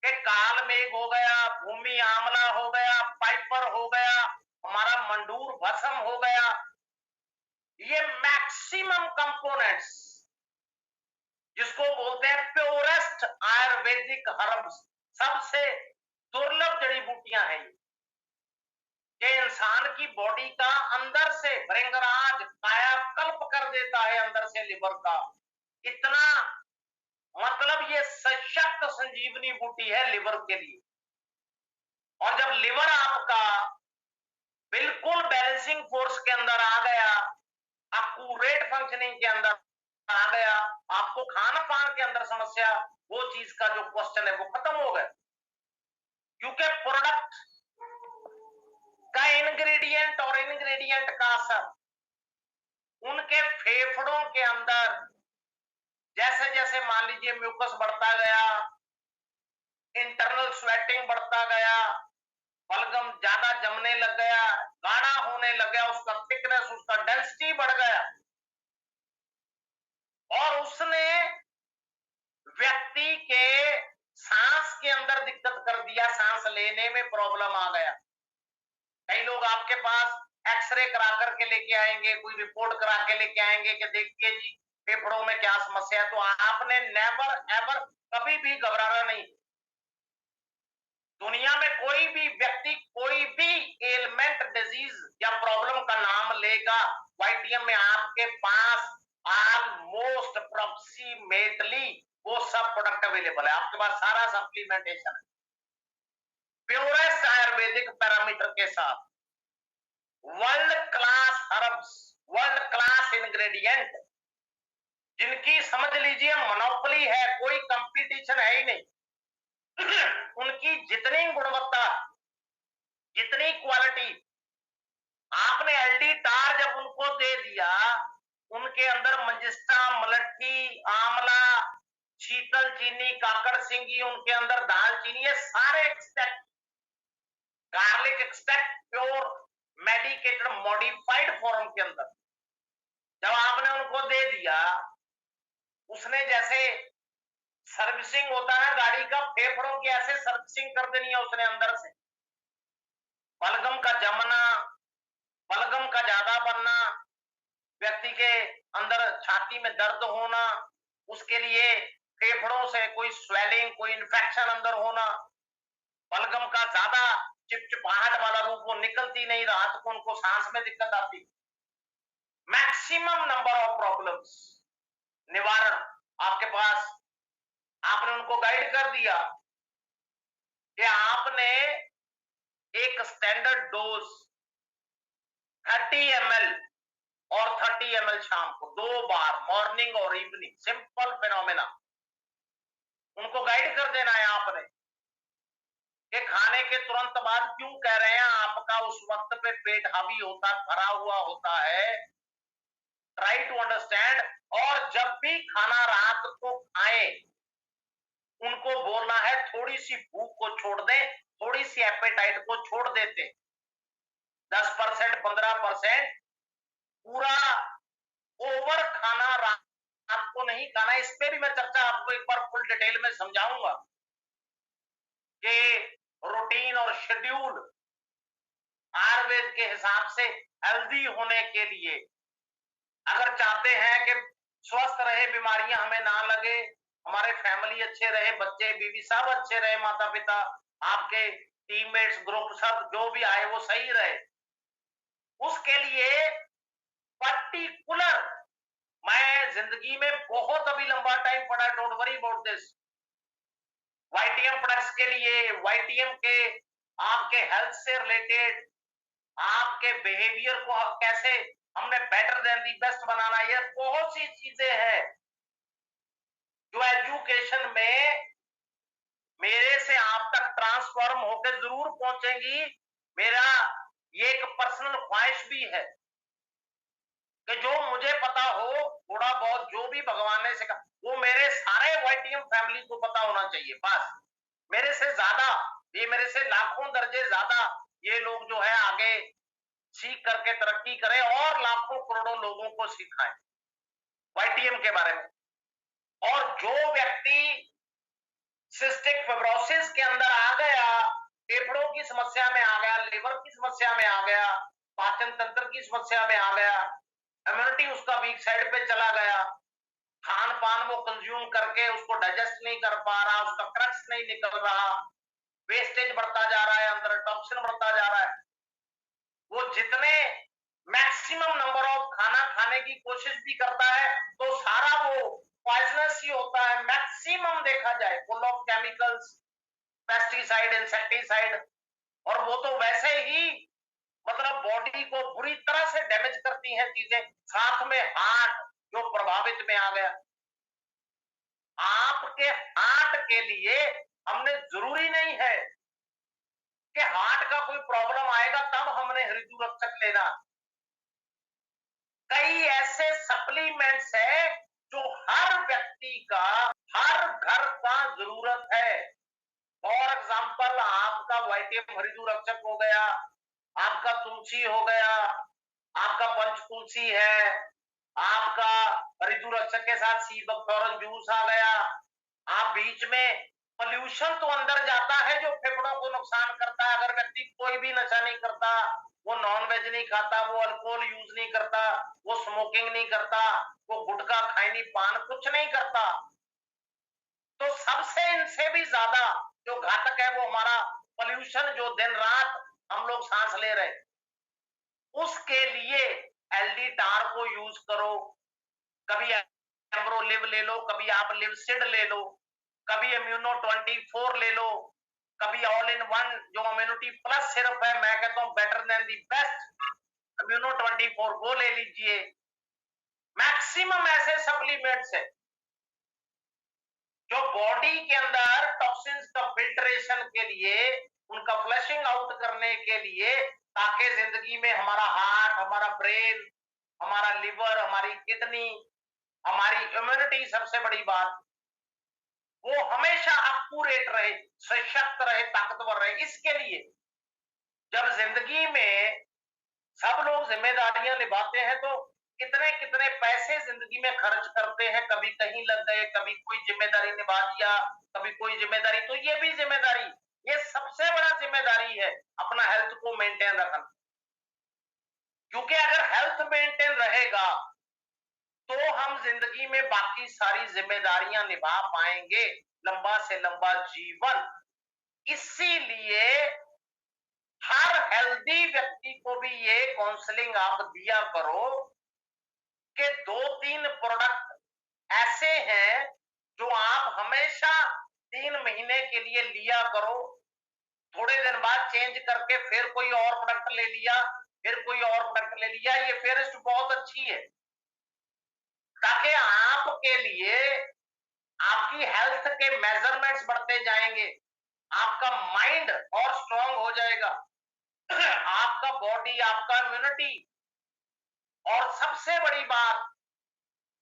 कि काल मेघ हो गया, भूमि आमला हो गया, पाइपर हो गया, हमारा मंडूर भस्म हो गया, ये मैक्सिमम कंपोनेंट्स जिसको बोलते हैं प्योरेस्ट आयुर्वेदिक हर्ब्स, सबसे दुर्लभ जड़ी बूटियां हैं ये इंसान की बॉडी का अंदर से भृंगराज कायाकल्प कर देता है, अंदर से लिवर का। इतना मतलब ये सशक्त संजीवनी बूटी है लिवर के लिए। और जब लिवर आपका बिल्कुल बैलेंसिंग फोर्स के अंदर आ गया, एक्यूरेट फंक्शनिंग के अंदर आ गया, आपको खान पान के अंदर समस्या, वो चीज का जो क्वेश्चन है वो खत्म हो गया, क्योंकि प्रोडक्ट का इंग्रेडिएंट और इंग्रेडिएंट का असर उनके फेफड़ों के अंदर जैसे जैसे मान लीजिए म्यूकस बढ़ता गया, इंटरनल स्वेटिंग बढ़ता गया, बलगम ज्यादा जमने लग गया, गाढ़ा होने लग गया, उसका थिकनेस, उसका डेंसिटी बढ़ गया, और उसने व्यक्ति के सांस के अंदर दिक्कत कर दिया, सांस लेने में प्रॉब्लम आ गया। कई लोग आपके पास एक्सरे करा करके लेके आएंगे, कोई रिपोर्ट करा के लेके आएंगे कि देखिए जी फेफड़ों में क्या समस्या है, तो आपने नेवर एवर कभी भी घबराना नहीं। दुनिया में कोई भी व्यक्ति कोई भी एलिमेंट, डिजीज या प्रॉब्लम का नाम लेगा, वाईटीएम में आपके पास ऑलमोस्ट अप्रोक्सीमेटली वो सब प्रोडक्ट अवेलेबल है, आपके पास सारा सप्लीमेंटेशन है, प्योरेस्ट आयुर्वेदिक पैरामीटर के साथ, world class herbs, world class ingredient, जिनकी समझ लीजिए मोनोपोली है, कोई कंपटीशन है ही नहीं। उनकी जितनी गुणवत्ता, जितनी क्वालिटी, आपने एलडी टार जब उनको दे दिया, उनके अंदर मंजिस्टा, मलट्ठी, आंवला, शीतल चीनी, काकड़ सिंगी, उनके अंदर दालचीनी, ये सारे extract, garlic extract pure medicated modified form के अंदर जब आपने उनको दे दिया, उसने जैसे सर्विसिंग होता है गाड़ी का, फेफड़ों की ऐसे सर्विसिंग कर देनी है उसने अंदर से, बलगम का जमना, बलगम का ज्यादा बनना, व्यक्ति के अंदर छाती में दर्द होना, उसके लिए फेफड़ों से कोई स्वेलिंग, कोई इन्फेक्शन अंदर होना, बलगम का ज्यादा चिपचिपाहट वाला रूप, वो निकलती नहीं, रात को उनको सांस में दिक्कत आती, मैक्सिमम नंबर ऑफ प्रॉब्लम्स निवारण आपके पास। आपने उनको गाइड कर दिया कि आपने एक स्टैंडर्ड डोज 30 ml और 30 ml शाम को 2 बार, मॉर्निंग और इवनिंग, सिंपल फिनोमेना, उनको गाइड कर देना है आपने कि खाने के तुरंत बाद, क्यों कह रहे हैं, आपका उस वक्त पे पेट हावी होता, भरा हुआ होता है, ट्राई टू अंडरस्टैंड। और जब भी खाना रात को खाएं, उनको बोलना है थोड़ी सी भूख को छोड़ दें, थोड़ी सी एपेटाइट को छोड़ देते, 10%, 15%, पूरा ओवर खाना रात को नहीं खाना। इस पे भी मैं चर्चा आपको एक बार फुल डिटेल में समझाऊंगा कि रूटीन और शेड्यूल आयुर्वेद के हिसाब से हेल्दी होने के लिए, अगर चाहते हैं कि स्वस्थ रहे, बीमारियां हमें ना लगे, हमारे फैमिली अच्छे रहे, बच्चे बीवी सब अच्छे रहे, माता पिता, आपके टीममेट्स, ग्रुप, सब जो भी आए वो सही रहे, उसके लिए पर्टिकुलर, मैं जिंदगी में बहुत अभी लंबा टाइम पढ़ा, don't worry about this, YTM products के लिए, वाईटीएम के आपके हेल्थ से रिलेटेड, आपके बिहेवियर को कैसे हमने बेटर देन दी बेस्ट बनाना, ये बहुत सी चीजें हैं जो एजुकेशन में मेरे से आप तक ट्रांसफॉर्म होकर जरूर पहुंचेंगी। मेरा ये एक पर्सनल ख्वाहिश भी है कि जो मुझे पता हो, थोड़ा बहुत जो भी भगवान ने सिखा, वो मेरे सारे वाईटीएम फैमिली को पता होना चाहिए। बस मेरे से ज्यादा, ये मेरे से लाखों दर्जे ज्यादा ये लोग जो है आगे सीख करके तरक्की करें और लाखों करोड़ों लोगों को सिखाएं वाईटीएम के बारे में। और जो व्यक्ति सिस्टिक फाइब्रोसिस के अंदर आ गया, फेफड़ों की समस्या में आ गया, लिवर की समस्या में आ गया, पाचन तंत्र की समस्या में आ गया, इम्यूनिटी उसका वीक साइड पे चला गया, खान पान वो कंज्यूम करके उसको डाइजेस्ट नहीं कर पा रहा, उसका क्रक्स नहीं निकल रहा, वेस्टेज बढ़ता जा रहा है, अंदर टॉक्सिन बढ़ता जा रहा है, वो जितने मैक्सिमम नंबर ऑफ खाना खाने की कोशिश भी करता है तो सारा वो पॉइजनस ही होता है। मैक्सिमम देखा जाए full of chemicals, pesticide, insecticide, और वो तो वैसे ही मतलब बॉडी को बुरी तरह से डैमेज करती हैं चीजें। साथ में हार्ट जो प्रभावित में आ गया। आपके हार्ट के लिए हमने जरूरी नहीं है कि हार्ट का कोई प्रॉब्लम आएगा तब हमने हृदय रक्षक लेना। कई ऐसे सप्लीमेंट्स है जो हर व्यक्ति का, हर घर का जरूरत है। फॉर एग्जाम्पल आपका वाईटीएम हृदय रक्षक हो गया, आपका तुलसी हो गया, आपका पंचतुलसी है, आपका हृदय रक्षक के साथ सीबकथॉर्न जूस आ गया। आप बीच में पोल्यूशन तो अंदर जाता है जो फेफड़ों को नुकसान करता है। अगर व्यक्ति कोई भी नशा नहीं करता, वो नॉन वेज नहीं खाता, वो अल्कोहल यूज नहीं करता, वो स्मोकिंग नहीं करता, वो गुटखा खैनी पान कुछ नहीं करता, तो सबसे इनसे भी ज्यादा जो घातक है वो हमारा पोल्यूशन, जो दिन रात हम लोग सांस ले रहे। उसके लिए एलडी टार को यूज करो। कभी एम्ब्रोलिव ले लो, कभी आप लिवसिड ले लो, कभी इम्यूनो 24 ले लो, कभी ऑल इन वन जो इम्यूनिटी प्लस सिर्फ है, मैं कहता हूं better than the best, immuno 24 वो ले लीजिए। मैक्सिमम ऐसे सप्लीमेंट्स है जो बॉडी के अंदर टॉक्सिन्स का फिल्ट्रेशन के लिए, उनका फ्लशिंग आउट करने के लिए, ताकि जिंदगी में हमारा हार्ट, हमारा ब्रेन, हमारा लिवर, हमारी किडनी, हमारी इम्यूनिटी, सबसे बड़ी बात, वो हमेशा अक्यूरेट रहे, सशक्त रहे, ताकतवर रहे। इसके लिए जब जिंदगी में सब लोग जिम्मेदारियां निभाते हैं तो कितने कितने पैसे जिंदगी में खर्च करते हैं, कभी कहीं लग गए, कभी कोई जिम्मेदारी निभा दिया, कभी कोई जिम्मेदारी, तो ये भी जिम्मेदारी, ये सबसे बड़ा जिम्मेदारी है अपना हेल्थ को मेंटेन रखना। क्योंकि अगर हेल्थ मेंटेन रहेगा तो हम जिंदगी में बाकी सारी जिम्मेदारियां निभा पाएंगे, लंबा से लंबा जीवन। इसीलिए हर हेल्दी व्यक्ति को भी ये काउंसलिंग आप दिया करो कि 2-3 प्रोडक्ट ऐसे हैं जो आप हमेशा 3 महीने के लिए लिया करो, थोड़े दिन बाद चेंज करके फिर कोई और प्रोडक्ट ले लिया, फिर कोई और प्रोडक्ट ले लिया। ये फेरिस्ट बहुत अच्छी है ताकि आपके लिए आपकी हेल्थ के मेजरमेंट्स बढ़ते जाएंगे, आपका माइंड और स्ट्रांग हो जाएगा, आपका बॉडी, आपका इम्यूनिटी, और सबसे बड़ी बात,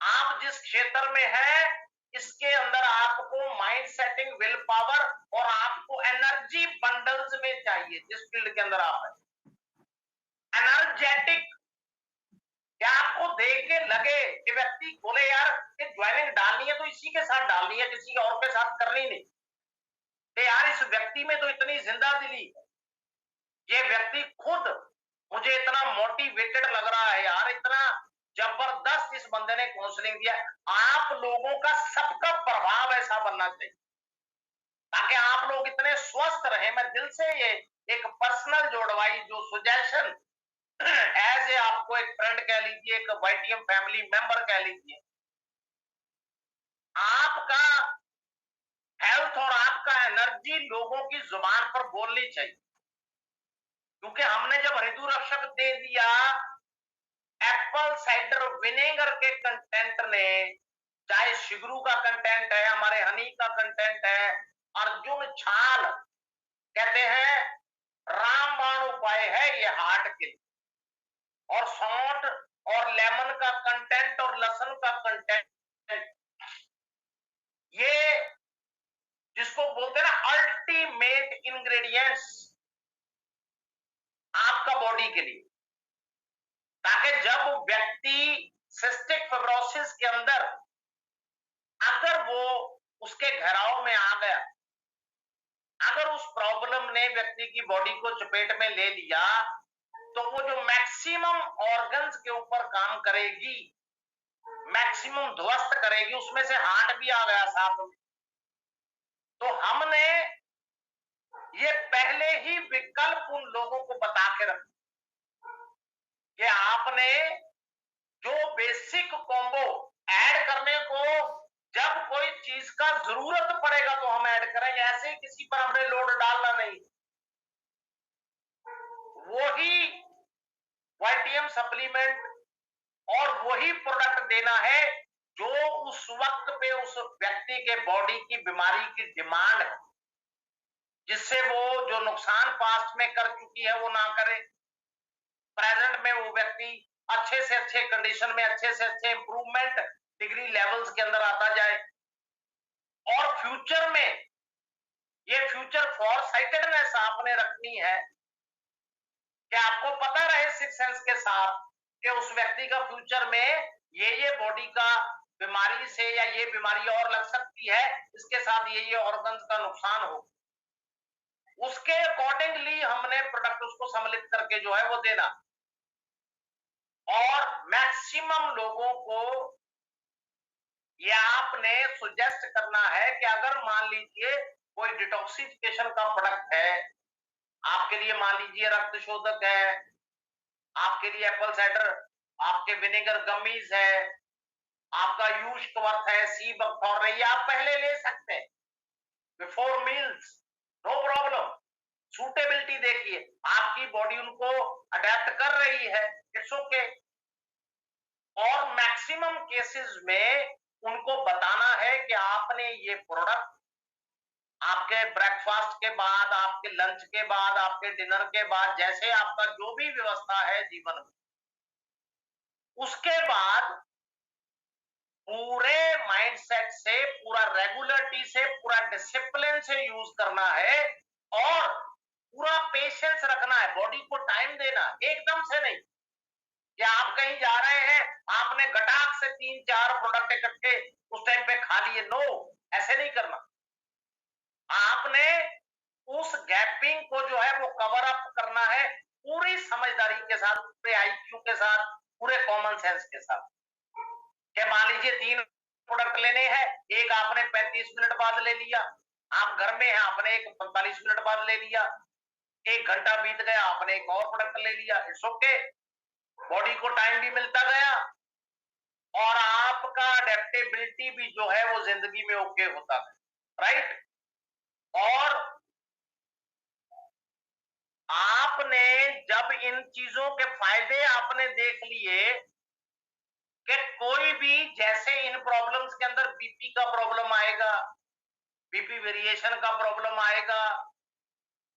आप जिस क्षेत्र में है इसके अंदर आपको माइंड सेटिंग, विल पावर और आपको एनर्जी बंडल्स में चाहिए। जिस फील्ड के अंदर आप है एनर्जेटिक, क्या आपको देख के लगे कि व्यक्ति बोले यार ये ज्वाइनिंग डालनी है तो इसी के साथ डालनी है, किसी और के साथ करनी नहीं, कि यार इस व्यक्ति में तो इतनी जिंदा दिली, ये व्यक्ति खुद मुझे इतना मोटिवेटेड लग रहा है यार, इतना जबरदस्त इस बंदे ने काउंसलिंग दिया। आप लोगों का सबका प्रभाव ऐसा बनना चाहिए ताकि आप लोग इतने स्वस्थ रहे। मैं दिल से ये एक पर्सनल जो एडवाइस, जो सुजेशन एज ए आपको एक फ्रेंड कह लीजिए, एक वाईटीएम फैमिली मेंबर कह लीजिए, आपका हेल्थ और आपका एनर्जी लोगों की जुबान पर बोलनी चाहिए। क्योंकि हमने जब हृदय रक्षक दे दिया, एप्पल साइडर विनेगर के कंटेंट ने, चाहे शिगरू का कंटेंट है, हमारे हनी का कंटेंट है, अर्जुन छाल कहते हैं रामबाण उपाय है ये हार्ट के लिए। और सौंठ और लेमन का कंटेंट और लहसुन का कंटेंट, ये जिसको बोलते हैं ना अल्टीमेट इंग्रेडिएंट्स आपका बॉडी के लिए, ताकि जब व्यक्ति सिस्टिक फाइब्रोसिस के अंदर अगर वो उसके घेराव में आ गया, अगर उस प्रॉब्लम ने व्यक्ति की बॉडी को चपेट में ले लिया, तो वो जो मैक्सिमम ऑर्गन्स के ऊपर काम करेगी, मैक्सिमम ध्वस्त करेगी, उसमें से हार्ट भी आ गया साथ में। तो हमने ये पहले ही विकल्प उन लोगों को बता के रखा कि आपने जो बेसिक कॉम्बो ऐड करने को, जब कोई चीज का जरूरत पड़ेगा तो हम ऐड करेंगे, ऐसे ही किसी पर हमने लोड डालना नहीं। वही वाइटियम सप्लीमेंट और वही प्रोडक्ट देना है जो उस वक्त पे उस व्यक्ति के बॉडी की बीमारी की डिमांड है, जिससे वो जो नुकसान पास्ट में कर चुकी है वो ना करे, प्रेजेंट में वो व्यक्ति अच्छे से अच्छे कंडीशन में, अच्छे से अच्छे इंप्रूवमेंट डिग्री लेवल्स के अंदर आता जाए। और फ्यूचर में ये फ्यूचर फॉरसाइटेडनेस आपने रखनी है कि आपको पता रहे सिक्स सेंस के साथ कि उस व्यक्ति का फ्यूचर में ये बॉडी का बीमारी से या ये बीमारी और लग सकती है, इसके साथ ये ऑर्गन्स का नुकसान हो, उसके अकॉर्डिंगली हमने प्रोडक्ट उसको सम्मिलित करके जो है वो देना। और मैक्सिमम लोगों को ये आपने सुजेस्ट करना है कि अगर मान लीजिए कोई डिटॉक्सिफिकेशन का प्रोडक्ट है आपके लिए, मान लीजिए रक्त शोधक है, आपके लिए एप्पल साइडर, आपके विनेगर गमीज है, आपका यूशवर्थ है, सी बकथॉर्न है, ये आप पहले ले सकते हैं before meals, no problem. Suitability देखिए, आपकी बॉडी उनको अडेप्ट कर रही है, इट्स ओके। और मैक्सिमम केसेस में उनको बताना है कि आपने ये प्रोडक्ट आपके ब्रेकफास्ट के बाद, आपके लंच के बाद, आपके डिनर के बाद, जैसे आपका जो भी व्यवस्था है जीवन में, उसके बाद पूरे माइंडसेट से, पूरा रेगुलरिटी से, पूरा डिसिप्लिन से यूज करना है और पूरा पेशेंस रखना है, बॉडी को टाइम देना, एकदम से नहीं कि आप कहीं जा रहे हैं, आपने गटाक से 3-4 प्रोडक्ट इकट्ठे उस टाइम पे खा लिए, नो, ऐसे नहीं करना। आपने उस गैपिंग को जो है वो कवर अप करना है पूरी समझदारी के साथ, पूरे आईक्यू के साथ, पूरे कॉमन सेंस के साथ। क्या मान लीजिए 3 प्रोडक्ट लेने हैं, एक आपने 35 मिनट बाद ले लिया, आप घर में हैं, आपने एक 45 मिनट बाद ले लिया, 1 घंटा बीत गया, आपने एक और प्रोडक्ट ले लिया, इट्स ओके, बॉडी को टाइम भी मिलता गया और आपका अडेप्टेबिलिटी भी जो है वो जिंदगी में ओके होता है, राइट। और आपने जब इन चीजों के फायदे आपने देख लिए कि कोई भी, जैसे इन प्रॉब्लम्स के अंदर बीपी का प्रॉब्लम आएगा, बीपी वेरिएशन का प्रॉब्लम आएगा,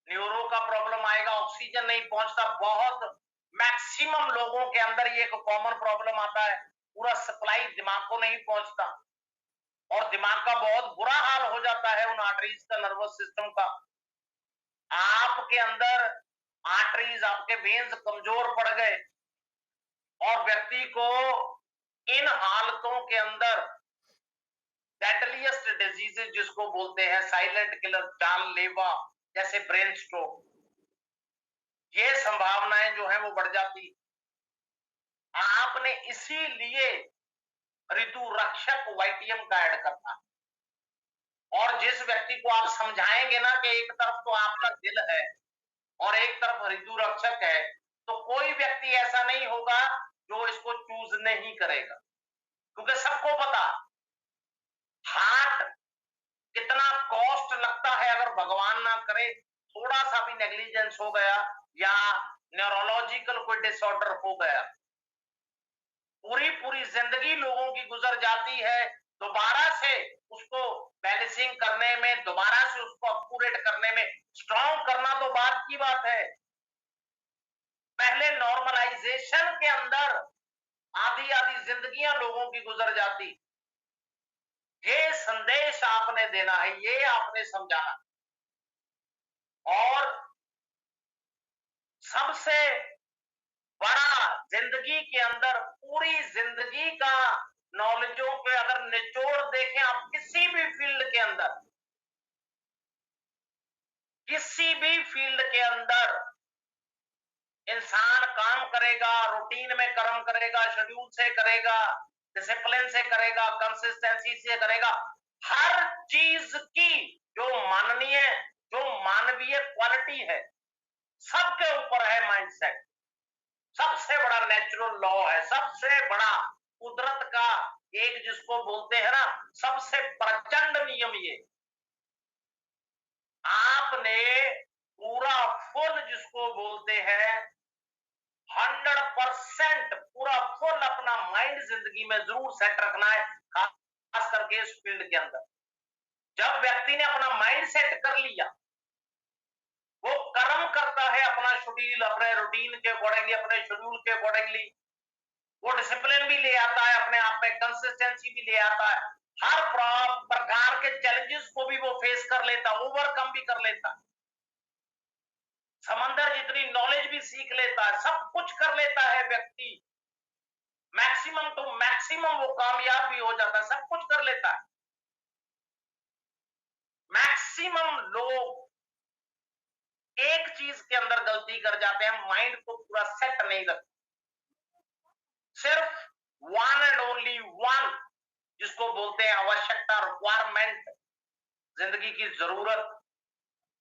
न्यूरो का प्रॉब्लम आएगा, ऑक्सीजन नहीं पहुंचता, बहुत मैक्सिमम लोगों के अंदर ये एक कॉमन प्रॉब्लम आता है, पूरा सप्लाई दिमाग को नहीं पहुंचता और दिमाग का बहुत बुरा हाल हो जाता है उन आर्टरीज का, नर्वस सिस्टम का। आपके अंदर आर्टरीज, आपके वेन्स कमजोर पड़ गए और व्यक्ति को इन हालतों के अंदर डेडलीस्ट डिजीजेस जिसको बोलते हैं, साइलेंट किलर, जानलेवा, जैसे ब्रेन स्ट्रोक, ये संभावनाएं जो है वो बढ़ जाती। आपने इसीलिए ऋतु रक्षक वाइटियम का ऐड करना। और जिस व्यक्ति को आप समझाएंगे ना कि एक तरफ तो आपका दिल है और एक तरफ ऋतु रक्षक है, तो कोई व्यक्ति ऐसा नहीं होगा जो इसको चूज नहीं करेगा, क्योंकि सबको पता हार्ट कितना कॉस्ट लगता है। अगर भगवान ना करे थोड़ा सा भी नेग्लिजेंस हो गया या न्यूरोलॉजिकल कोई डिसऑर्डर हो गया, पूरी पूरी जिंदगी लोगों की गुजर जाती है दोबारा से उसको बैलेंसिंग करने में, दोबारा से उसको अक्यूरेट करने में, स्ट्रॉन्ग करना तो बात की बात है। पहले नॉर्मलाइजेशन के अंदर आधी आधी जिंदगियां लोगों की गुजर जाती। ये संदेश आपने देना है, ये आपने समझाना। और सबसे बड़ा जिंदगी के अंदर पूरी जिंदगी का नॉलेजों पे अगर निचोड़ देखें आप, किसी भी फील्ड के अंदर, किसी भी फील्ड के अंदर इंसान काम करेगा, रूटीन में कर्म करेगा, शेड्यूल से करेगा, डिसिप्लिन से करेगा, कंसिस्टेंसी से करेगा, हर चीज की जो माननीय, जो मानवीय क्वालिटी है, सबके ऊपर है माइंडसेट। सबसे बड़ा नेचुरल लॉ है, सबसे बड़ा कुदरत का एक जिसको बोलते हैं ना, सबसे प्रचंड नियम ये। आपने पूरा फुल जिसको बोलते हैं 100% पूरा फुल अपना माइंड जिंदगी में जरूर सेट रखना है, खास करके इस फील्ड के अंदर। जब व्यक्ति ने अपना माइंड सेट कर लिया, वो कर्म करता है अपना शेड्यूल, अपने रूटीन के अकॉर्डिंगली, अपने शेड्यूल के अकॉर्डिंगली, वो डिसिप्लिन भी ले आता है, अपने आप में कंसिस्टेंसी भी ले आता है, हर प्रकार के चैलेंजेस को भी वो फेस कर लेता, ओवरकम भी कर लेता, समंदर जितनी नॉलेज भी सीख लेता है, सब कुछ कर लेता है व्यक्ति, मैक्सिमम टू मैक्सिमम वो कामयाब भी हो जाता है, सब कुछ कर लेता है। मैक्सिमम लोग एक चीज के अंदर गलती कर जाते हैं, माइंड को पूरा सेट नहीं रखते। सिर्फ वन एंड ओनली वन जिसको बोलते हैं आवश्यकता, रिक्वायरमेंट, जिंदगी की जरूरत,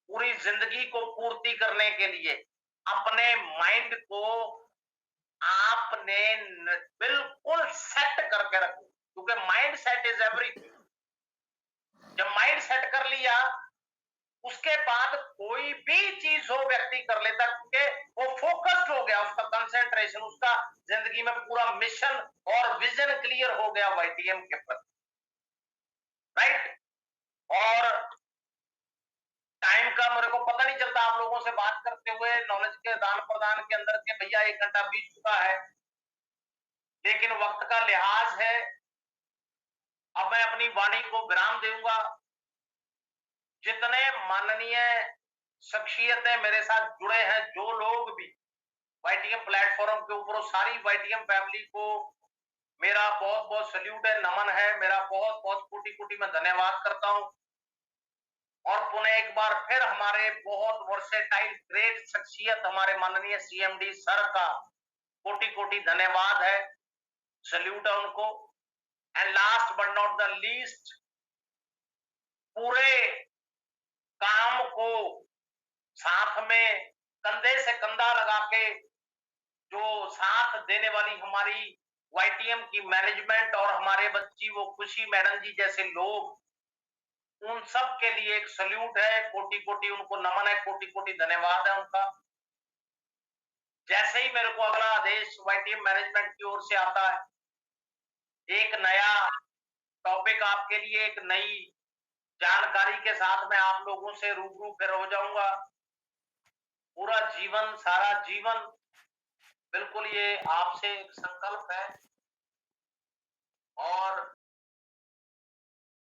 पूरी जिंदगी को पूर्ति करने के लिए अपने माइंड को आपने बिल्कुल सेट करके रखो, क्योंकि माइंड सेट इज एवरीथिंग। जब माइंड सेट कर लिया, उसके बाद कोई भी चीज हो व्यक्ति कर लेता, क्योंकि वो फोकस्ड हो गया, उसका कंसंट्रेशन, उसका जिंदगी में पूरा मिशन और विजन क्लियर हो गया वाईटीएम के प्रति, राइट। और टाइम का मेरे को पता नहीं चलता आप लोगों से बात करते हुए, नॉलेज के दान प्रदान के अंदर के भैया 1 घंटा बीत चुका है, लेकिन वक्त का लिहाज है। अब मैं अपनी वाणी को विराम दूंगा। जितने माननीय शख्सियतें मेरे साथ जुड़े हैं, जो लोग भी वाईटीएम प्लेटफॉर्म के ऊपर, सारी वाईटीएम फैमिली को मेरा बहुत बहुत सल्यूट है, नमन है, मेरा बहुत बहुत कोटि कोटि में धन्यवाद करता हूं। और पुनः एक बार फिर हमारे बहुत वर्सेटाइल ग्रेट शख्सियत हमारे माननीय सीएमडी सर का कोटि कोटि धन्यवाद है, सल्यूट है उनको। And last but not the least, पूरे काम को साथ में कंधे से कंधा लगा के जो साथ देने वाली हमारी वाईटीएम की मैनेजमेंट और हमारे बच्ची वो खुशी मैडम जी जैसे लोग, उन सब के लिए एक सल्यूट है, कोटि कोटि उनको नमन है, कोटि कोटि धन्यवाद है उनका। जैसे ही मेरे को अगला आदेश वाईटीएम मैनेजमेंट की ओर से आता है, एक नया टॉपिक आपके लिए, एक नई जानकारी के साथ मैं आप लोगों से रूबरू फिर हो जाऊंगा। पूरा जीवन, सारा जीवन, बिल्कुल ये आपसे एक संकल्प है